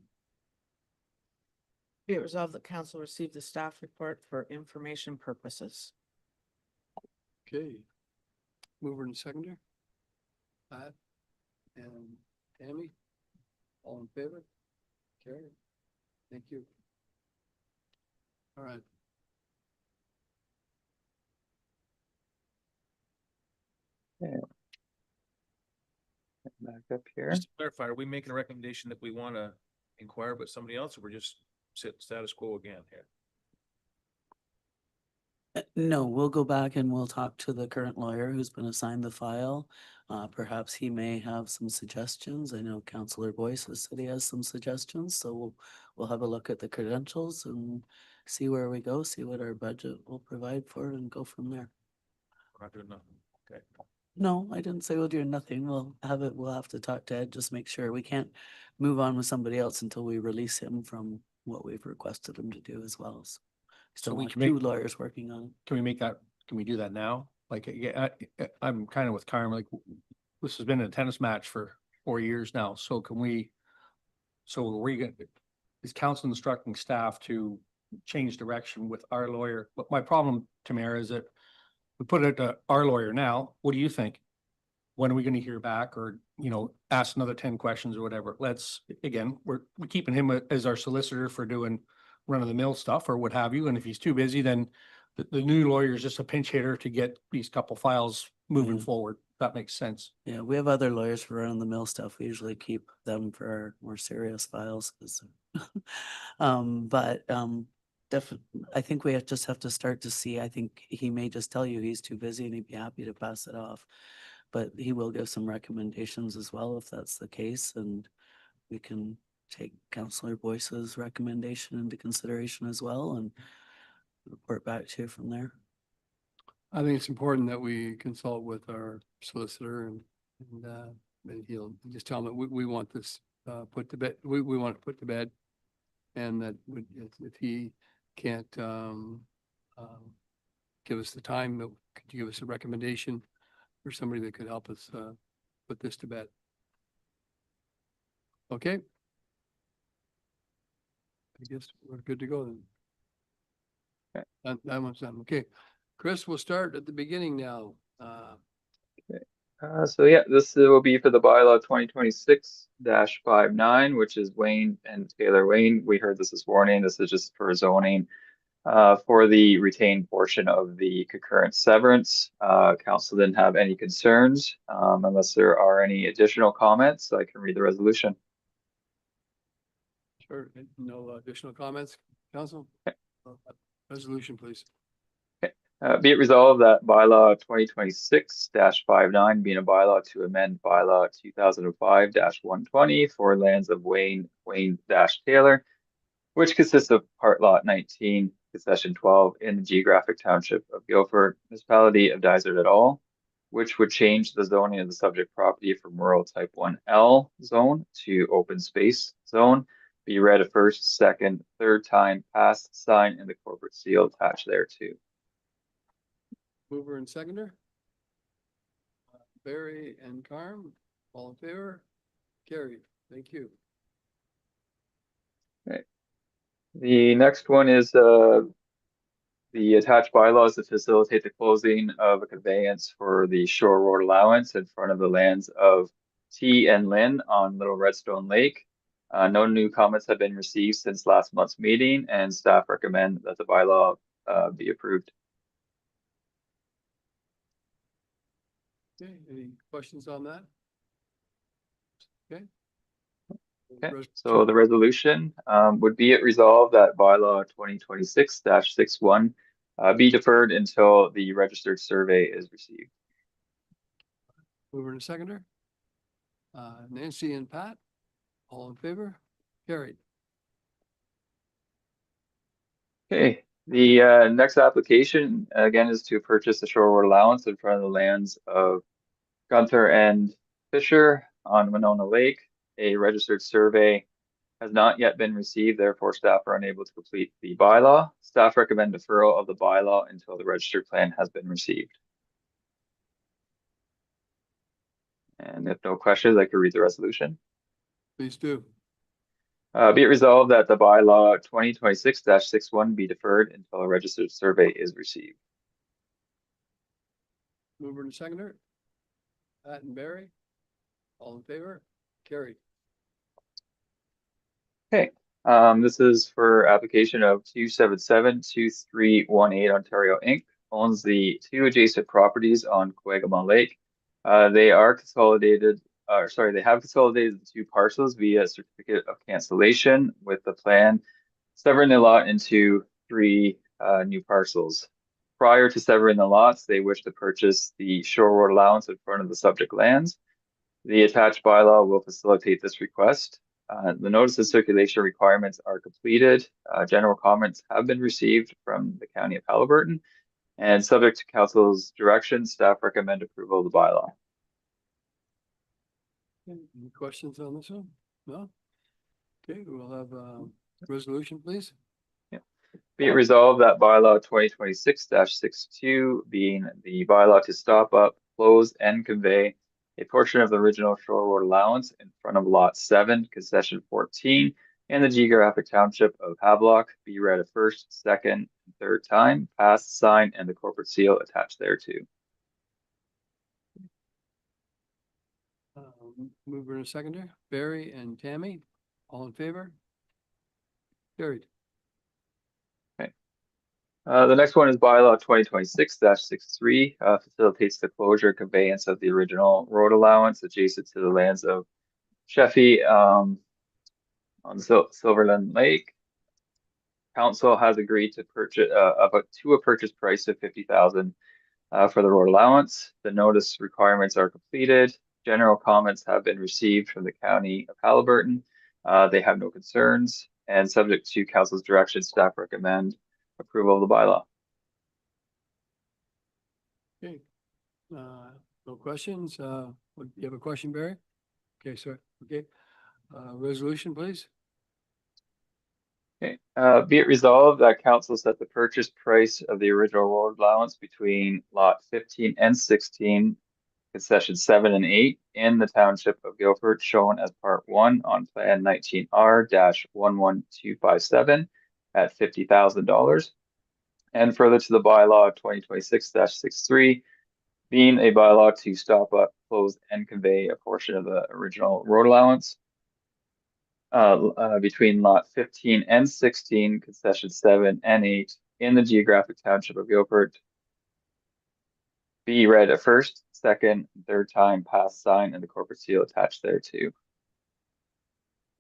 S2: Be it resolved that council receive the staff report for information purposes.
S1: Okay. Mover and seconder. Pat and Tammy, all in favor? Carry. Thank you. All right.
S6: Okay. Back up here.
S19: Just to clarify, are we making a recommendation that we want to inquire about somebody else, or we're just status quo again here?
S3: No, we'll go back and we'll talk to the current lawyer who's been assigned the file. Perhaps he may have some suggestions. I know Councillor Boyce has said he has some suggestions, so we'll have a look at the credentials and see where we go, see what our budget will provide for, and go from there.
S19: We're not doing nothing. Okay.
S3: No, I didn't say we'll do nothing. We'll have to talk to Ed, just make sure we can't move on with somebody else until we release him from what we've requested him to do as well. So
S5: So
S3: we
S5: we
S3: have
S5: can
S3: two
S5: make-
S3: lawyers working on it.
S5: Can we do that now? Like, I'm kind of with Carmen, like, this has been a tennis match for 4 years now. So is council instructing staff to change direction with our lawyer? But my problem, Tamara, is that we put it to our lawyer now. What do you think? When are we going to hear back, or, ask another 10 questions or whatever? We're keeping him as our solicitor for doing run of the mill stuff or what have you. And if he's too busy, then the new lawyer is just a pinch hitter to get these couple files moving forward. That makes sense.
S3: Yeah, we have other lawyers for run the mill stuff. We usually keep them for our more serious files. Definitely, I think we just have to start to see. I think he may just tell you he's too busy and he'd be happy to pass it off. But he will give some recommendations as well if that's the case, and we can take Councillor Boyce's recommendation into consideration as well and report back to you from there.
S1: I think it's important that we consult with our solicitor and he'll just tell them that we want this put to bed. We want it put to bed. And that if he can't give us the time, could you give us a recommendation for somebody that could help us put this to bed? Okay. I guess we're good to go then. That one's done. Okay. Chris, we'll start at the beginning now.
S6: So yeah, this will be for the bylaw 2026-59, which is Wayne and Taylor Wayne. We heard this morning. This is just for zoning for the retained portion of the concurrent severance. Council didn't have any concerns unless there are any additional comments. I can read the resolution.
S1: Sure. No additional comments, council? Resolution, please.
S6: Be it resolved that bylaw 2026-59 being a bylaw to amend bylaw 2005-120 for lands of Wayne Taylor, which consists of part lot 19, concession 12 in the geographic township of Guilford, municipality of Dysart et al., which would change the zoning of the subject property from rural type 1L zone to open space zone, be read a first, second, third time, passed, signed, and the corporate seal attached thereto.
S1: Mover and seconder. Barry and Carm, all in favor? Carried. Thank you.
S6: Okay. The next one is the attached bylaws to facilitate the closing of a conveyance for the Shore Road allowance in front of the lands of T and Lynn on Little Redstone Lake. No new comments have been received since last month's meeting, and staff recommend that the bylaw be approved.
S1: Okay, any questions on that? Okay.
S6: Okay, so the resolution would be it resolved that bylaw 2026-61 be deferred until the registered survey is received.
S1: Mover and seconder. Nancy and Pat, all in favor? Carried.
S6: Okay, the next application again is to purchase the Shore Road allowance in front of the lands of Gunther and Fisher on Winona Lake. A registered survey has not yet been received, therefore staff are unable to complete the bylaw. Staff recommend deferral of the bylaw until the registered plan has been received. And if no questions, I could read the resolution.
S1: Please do.
S6: Be it resolved that the bylaw 2026-61 be deferred until a registered survey is received.
S1: Mover and seconder. Pat and Barry, all in favor? Carried.
S6: Okay, this is for application of 277-2318 Ontario Inc. Owns the two adjacent properties on Coegamon Lake. They are consolidated, they have consolidated the two parcels via certificate of cancellation with the plan severing the lot into three new parcels. Prior to severing the lots, they wish to purchase the Shore Road allowance in front of the subject lands. The attached bylaw will facilitate this request. The notice of circulation requirements are completed. General comments have been received from the County of Haliburton, and subject to council's direction, staff recommend approval of the bylaw.
S1: Any questions on this one? No? Okay, we'll have a resolution, please.
S6: Be it resolved that bylaw 2026-62 being the bylaw to stop up, close, and convey a portion of the original Shore Road allowance in front of lot 7, concession 14, in the geographic township of Havelock be read a first, second, and third time, passed, signed, and the corporate seal attached thereto.
S1: Mover and seconder, Barry and Tammy, all in favor? Carried.
S6: The next one is bylaw 2026-63, facilitates the closure and conveyance of the original road allowance adjacent to the lands of Sheffy on Silverland Lake. Council has agreed to purchase a purchase price of $50,000 for the road allowance. The notice requirements are completed. General comments have been received from the County of Haliburton. They have no concerns, and subject to council's direction, staff recommend approval of the bylaw.
S1: Okay. No questions. You have a question, Barry? Okay, sorry. Okay. Resolution, please.
S6: Okay. Be it resolved that council set the purchase price of the original road allowance between lot 15 and 16, concession 7 and 8 in the township of Guilford, shown as part 1 on plan 19R-11257 at $50,000. And further to the bylaw 2026-63, being a bylaw to stop up, close, and convey a portion of the original road allowance between lot 15 and 16, concession 7 and 8 in the geographic township of Gilbert. Be read a first, second, third time, pass, sign, and the corporate seal attached thereto.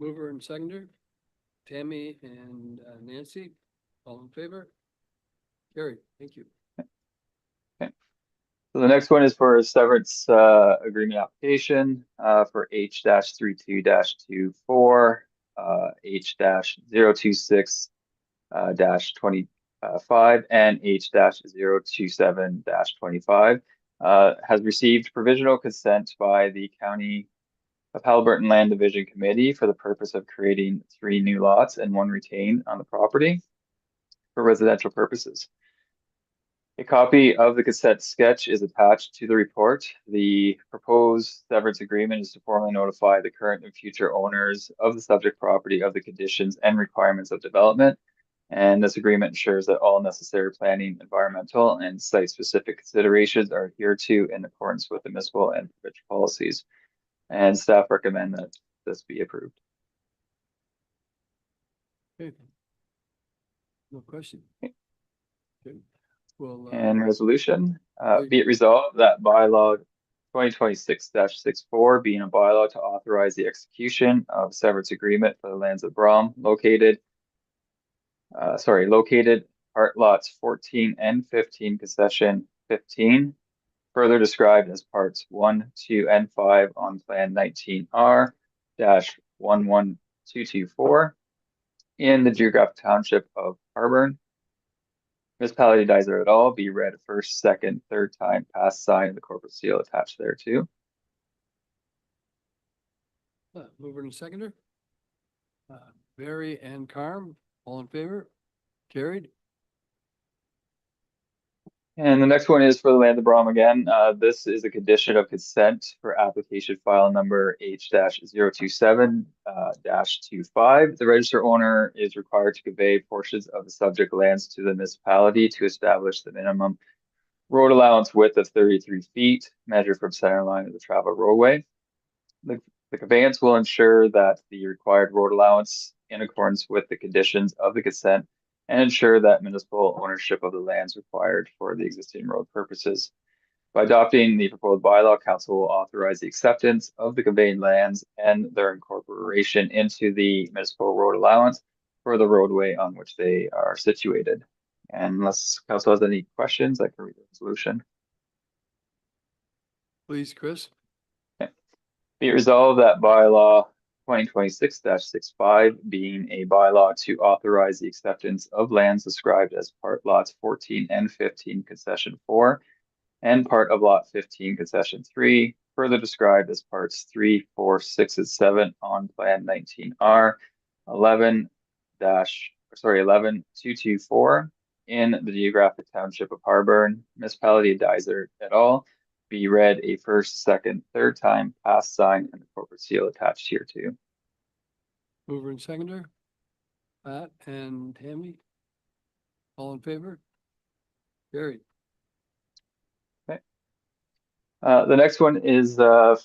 S1: Mover and seconder, Tammy and Nancy, all in favor? Carried, thank you.
S6: Okay. So the next one is for a severance agreement application for H-32-24, H-026-25, and H-027-25. Has received provisional consent by the County of Haliburton Land Division Committee for the purpose of creating 3 new lots and 1 retained on the property for residential purposes. A copy of the consent sketch is attached to the report. The proposed severance agreement is to formally notify the current and future owners of the subject property of the conditions and requirements of development. And this agreement ensures that all necessary planning, environmental, and site-specific considerations are adhered to in accordance with the municipal and provincial policies. And staff recommend that this be approved.
S1: Okay. No question. Okay. Well,
S6: And resolution, be it resolved that bylaw 2026-64 being a bylaw to authorize the execution of severance agreement for the lands of Brom located part lots 14 and 15, concession 15, further described as parts 1, 2, and 5 on plan 19R-11224 in the geographic township of Harburn. Municipality Dizer et al. Be read first, second, third time, pass, sign, and the corporate seal attached thereto.
S1: mover and seconder, Barry and Carm, all in favor? Carried.
S6: And the next one is for the land of Brom again. This is a condition of consent for application file number H-027-25. The register owner is required to convey portions of the subject lands to the municipality to establish the minimum road allowance width of 33 feet, measured from center line of the travel roadway. The conveyance will ensure that the required road allowance in accordance with the conditions of the consent and ensure that municipal ownership of the lands required for the existing road purposes. By adopting the proposed bylaw, council will authorize the acceptance of the conveyed lands and their incorporation into the municipal road allowance for the roadway on which they are situated. And unless council has any questions, I can read the resolution.
S1: Please, Chris.
S6: Okay. Be it resolved that bylaw 2026-65 being a bylaw to authorize the acceptance of lands described as part lots 14 and 15, concession 4, and part of lot 15, concession 3, further described as parts 3, 4, 6, and 7 on plan 19R 11-224 in the geographic township of Harburn, municipality Dizer et al. Be read a first, second, third time, pass, sign, and the corporate seal attached here too.
S1: Mover and seconder, Pat and Tammy, all in favor? Carried.
S6: Okay. The next one is the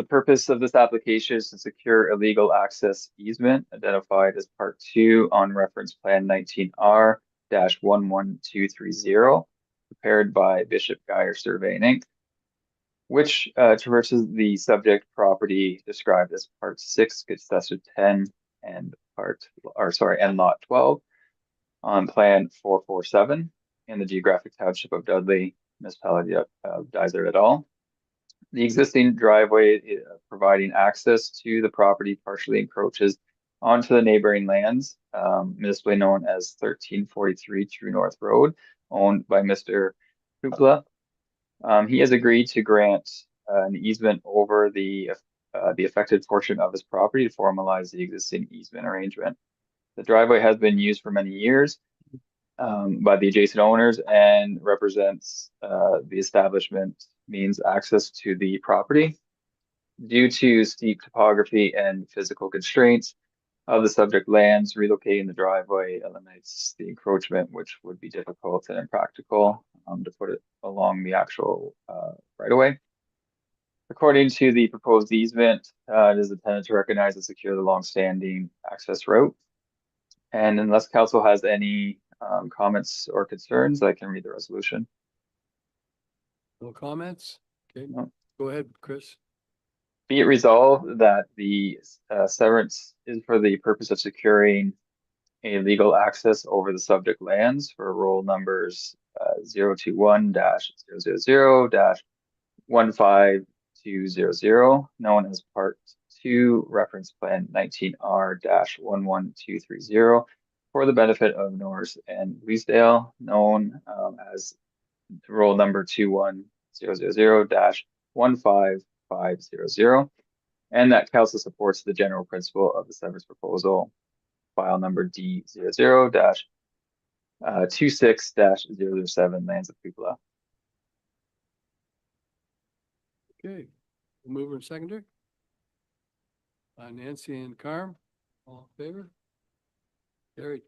S6: purpose of this application is to secure illegal access easement identified as part 2 on reference plan 19R-11230. Prepared by Bishop Geyer Surveying Inc., which traverses the subject property described as part 6, concession 10, and lot 12 on plan 447 in the geographic township of Dudley, municipality of Dizer et al. The existing driveway providing access to the property partially encroaches onto the neighboring lands, municipally known as 1343 True North Road, owned by Mr. Hoopla. He has agreed to grant an easement over the affected portion of his property to formalize the existing easement arrangement. The driveway has been used for many years by the adjacent owners and represents the establishment means access to the property. Due to steep topography and physical constraints, of the subject lands. Relocating the driveway eliminates the encroachment, which would be difficult and impractical to put it along the actual right of way. According to the proposed easement, it is intended to recognize and secure the long-standing access route. And unless council has any comments or concerns, I can read the resolution.
S1: No comments? Okay,
S6: No.
S1: go ahead, Chris.
S6: Be it resolved that the severance is for the purpose of securing a legal access over the subject lands for roll numbers 021-000-15200, known as Part 2, Reference Plan 19R-11230, for the benefit of Norris and Leesdale, known as roll number 21000-15500, and that council supports the general principle of the severance proposal, file number D00-26-007, Lands of Cupola.
S1: Okay, mover and seconder. Nancy and Carm, all in favor? Carried.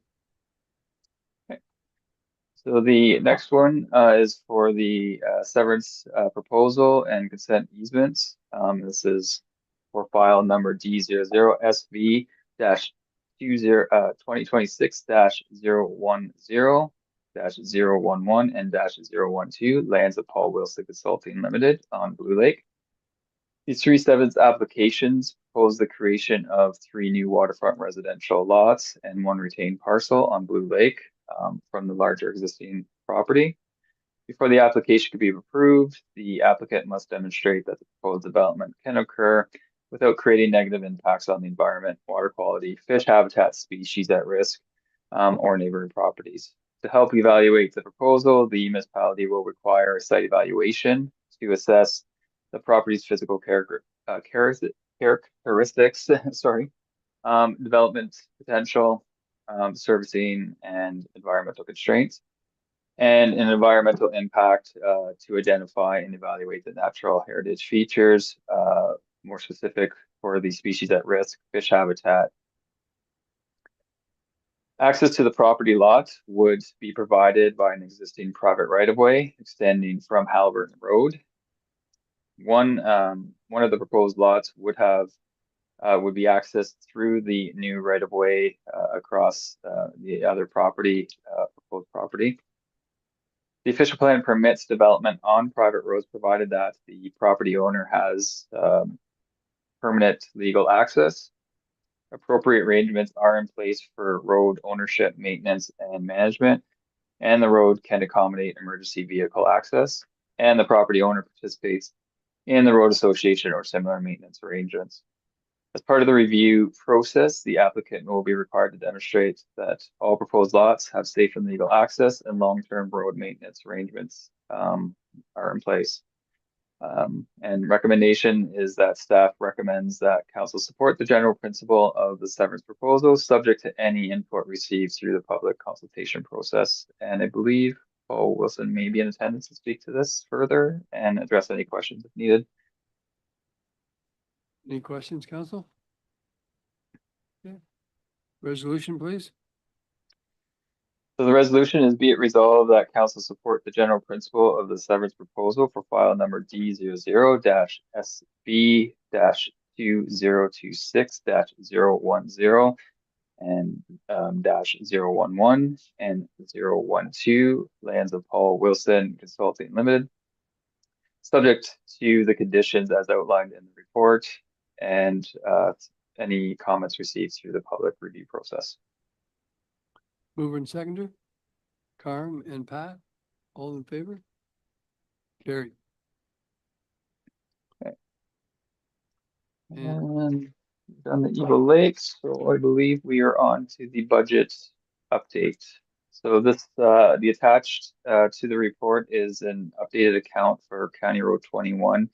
S6: So the next one is for the severance proposal and consent easements. This is for file number D00SV-2026-010-011 and -012, Lands of Paul Wilson Consulting Limited on Blue Lake. These 3 sevens applications propose the creation of 3 new waterfront residential lots and 1 retained parcel on Blue Lake from the larger existing property. Before the application can be approved, the applicant must demonstrate that the proposed development can occur without creating negative impacts on the environment, water quality, fish habitat, species at risk, or neighboring properties. To help evaluate the proposal, the municipality will require a site evaluation to assess the property's physical characteristics, development potential, servicing and environmental constraints, and an environmental impact to identify and evaluate the natural heritage features, more specific for the species at risk, fish habitat. Access to the property lot would be provided by an existing private right-of-way extending from Halliburton Road. One of the proposed lots would be accessed through the new right-of-way across the other property, proposed property. The official plan permits development on private roads provided that the property owner has permanent legal access. Appropriate arrangements are in place for road ownership, maintenance, and management, and the road can accommodate emergency vehicle access, and the property owner participates in the road association or similar maintenance arrangements. As part of the review process, the applicant will be required to demonstrate that all proposed lots have safe and legal access and long-term road maintenance arrangements are in place. And recommendation is that staff recommends that council support the general principle of the severance proposal, subject to any input received through the public consultation process. And I believe Paul Wilson may be in attendance to speak to this further and address any questions if needed.
S1: Any questions, council? Okay. Resolution, please.
S6: So the resolution is, be it resolved that council support the general principle of the severance proposal for file number D00-SB-2026-010 and -011 and 012, Lands of Paul Wilson Consulting Limited, subject to the conditions as outlined in the report and any comments received through the public review process.
S1: Mover and seconder. Carm and Pat, all in favor? Carried.
S6: Okay. And done the Eagle Lakes, so I believe we are on to the budget update. So this, the attached to the report is an updated account for County Road 21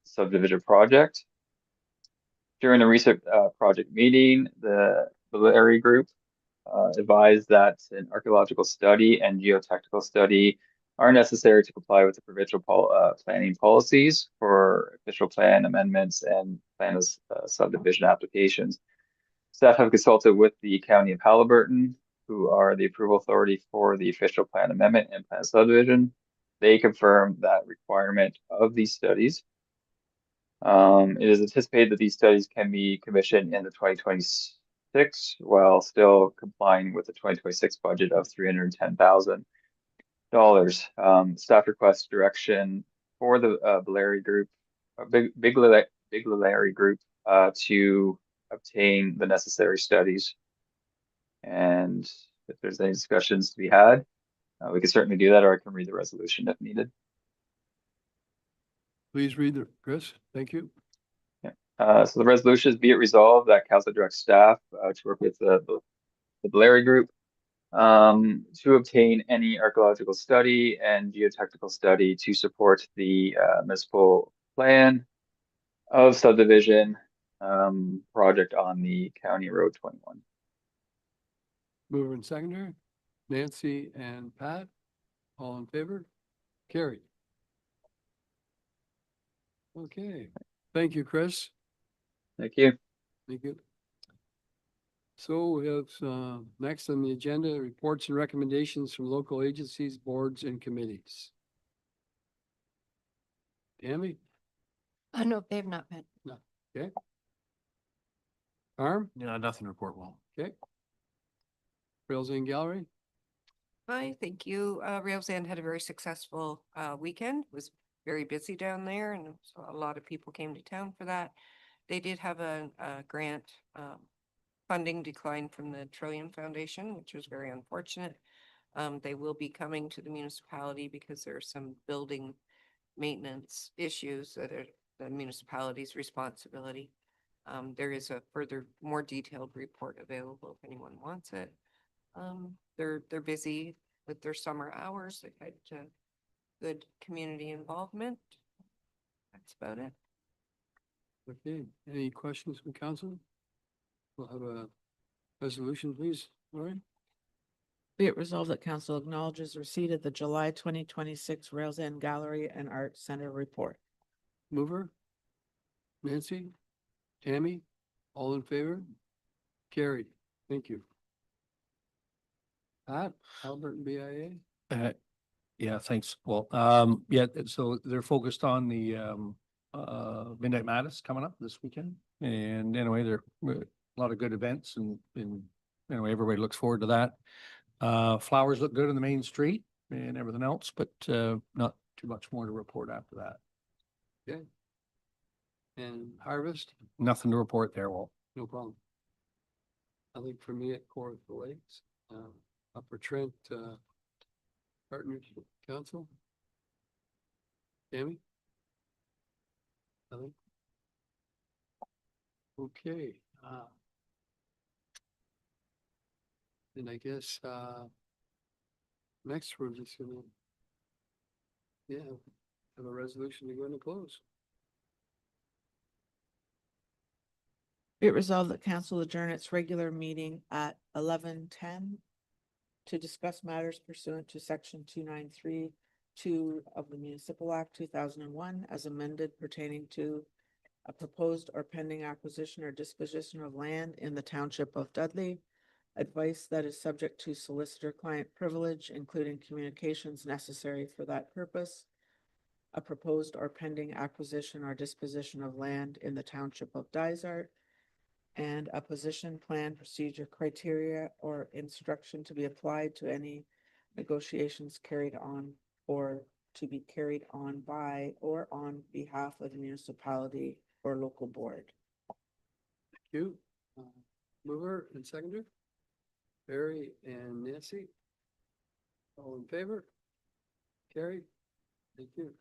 S6: subdivision project. During the recent project meeting, the Larry Group advised that an archaeological study and geotechnical study are necessary to comply with the provincial planning policies for official plan amendments and plan subdivision applications. Staff have consulted with the County of Halliburton, who are the approval authority for the official plan amendment and plan subdivision. They confirmed that requirement of these studies. It is anticipated that these studies can be commissioned in the 2026 while still complying with the 2026 budget of $310,000. Staff requests direction for the Valeri Group, Big Larry Group, to obtain the necessary studies. And if there's any discussions to be had, we can certainly do that, or I can read the resolution if needed.
S1: Please read the, Chris, thank you.
S6: So the resolution is, be it resolved that council directs staff to work with the Valeri Group to obtain any archaeological study and geotechnical study to support the municipal plan of subdivision project on the County Road 21.
S1: Mover and seconder, Nancy and Pat, all in favor? Carried. Okay, thank you, Chris.
S6: Thank you.
S1: Thank you. So we have next on the agenda, reports and recommendations from local agencies, boards, and committees. Tammy?
S4: No, they have not met.
S1: No. Okay. Harm?
S9: Yeah, nothing to report, well.
S1: Okay. Rails and Gallery?
S4: Hi, thank you. Rails End had a very successful weekend. It was very busy down there, and so a lot of people came to town for that. They did have a grant funding decline from the Trillium Foundation, which was very unfortunate. They will be coming to the municipality because there are some building maintenance issues that are the municipality's responsibility. There is a further, more detailed report available if anyone wants it. They're busy with their summer hours. They've had good community involvement. That's about it.
S1: Okay, any questions from council? We'll have a resolution, please. All right.
S2: Be it resolved that council acknowledges receipt of the July 2026 Rails End Gallery and Art Center report.
S1: Mover? Nancy? Tammy? All in favor? Carried. Thank you. Pat, Albert BIA?
S5: Yeah, thanks. Well, yeah, so they're focused on the Midnight Madness coming up this weekend. And anyway, there are a lot of good events and anyway, everybody looks forward to that. Flowers look good on the main street and everything else, but not too much more to report after that.
S1: Okay. And Harvest?
S5: Nothing to report there, Walt.
S1: No problem. I think for me at Core of the Lakes, Upper Trent, Partnership Council. Tammy? Nothing? Okay. And I guess, next we're just gonna, have a resolution to go into close.
S2: Be it resolved that council adjourn its regular meeting at 11:10 to discuss matters pursuant to section 293(2) of the Municipal Act 2001 as amended pertaining to a proposed or pending acquisition or disposition of land in the township of Dudley. Advice that is subject to solicitor-client privilege, including communications necessary for that purpose. A proposed or pending acquisition or disposition of land in the township of Dysart. And a position, plan, procedure, criteria, or instruction to be applied to any negotiations carried on or to be carried on by or on behalf of the municipality or local board.
S1: Thank you. Mover and seconder? Barry and Nancy? All in favor? Carried. Thank you.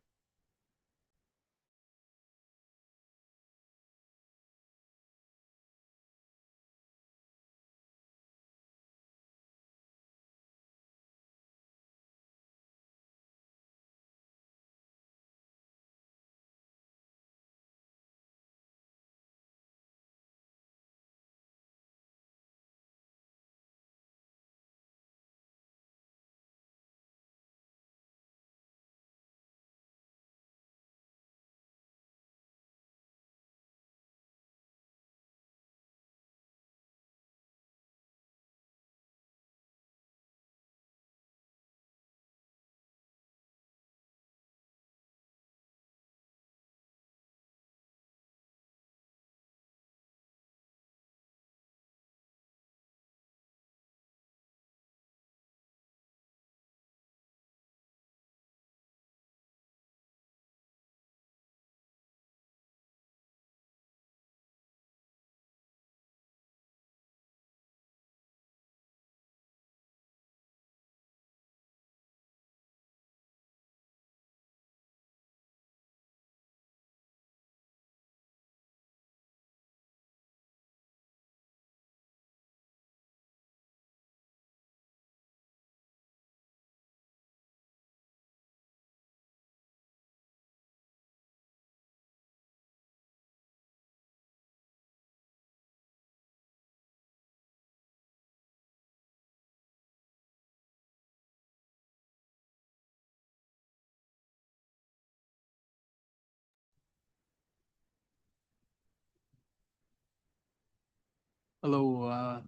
S1: Hello,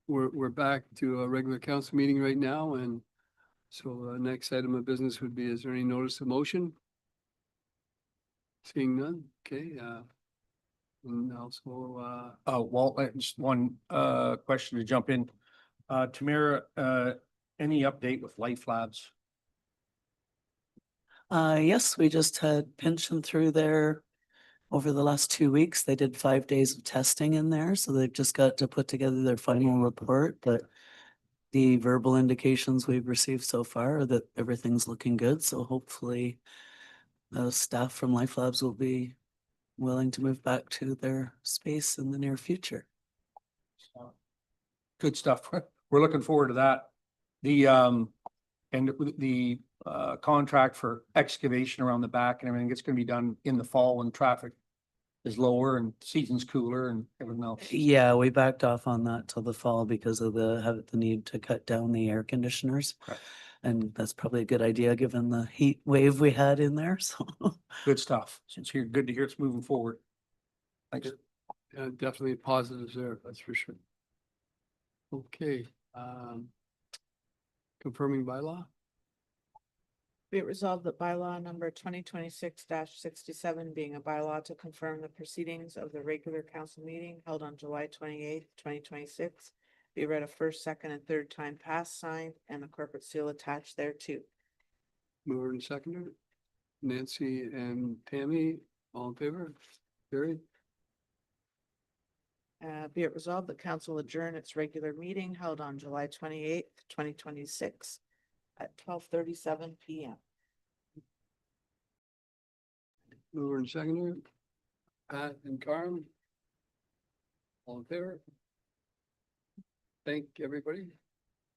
S1: we're back to a regular council meeting right now, and so the next item of business would be, is there any notice of motion? Seeing none, okay, and also,
S5: Walt, just one, question to jump in. Tamara, any update with Life Labs?
S3: Yes, we just had Pension through there over the last 2 weeks. They did 5 days of testing in there, so they've just got to put together their final report, but the verbal indications we've received so far are that everything's looking good, so hopefully the staff from Life Labs will be willing to move back to their space in the near future.
S5: Good stuff. We're looking forward to that. The, and the, contract for excavation around the back and everything, it's gonna be done in the fall when traffic is lower and season's cooler and everything else.
S3: Yeah, we backed off on that till the fall because of the need to cut down the air conditioners.
S5: Correct.
S3: And that's probably a good idea given the heat wave we had in there, so.
S5: Good stuff. Since you're good to hear it's moving forward. Thanks.
S1: definitely positives there, that's for sure. Okay, confirming bylaw?
S2: Be it resolved that bylaw number 2026-67 being a bylaw to confirm the proceedings of the regular council meeting held on July 28th, 2026, be read a first, second, and third time passed, signed, and the corporate seal attached thereto.
S1: Mover and seconder, Nancy and Tammy, all in favor? Carried.
S2: Be it resolved that council adjourn its regular meeting held on July 28th, 2026 at 12:37 PM.
S1: Mover and seconder, Pat and Carm. All in favor? Thank everybody.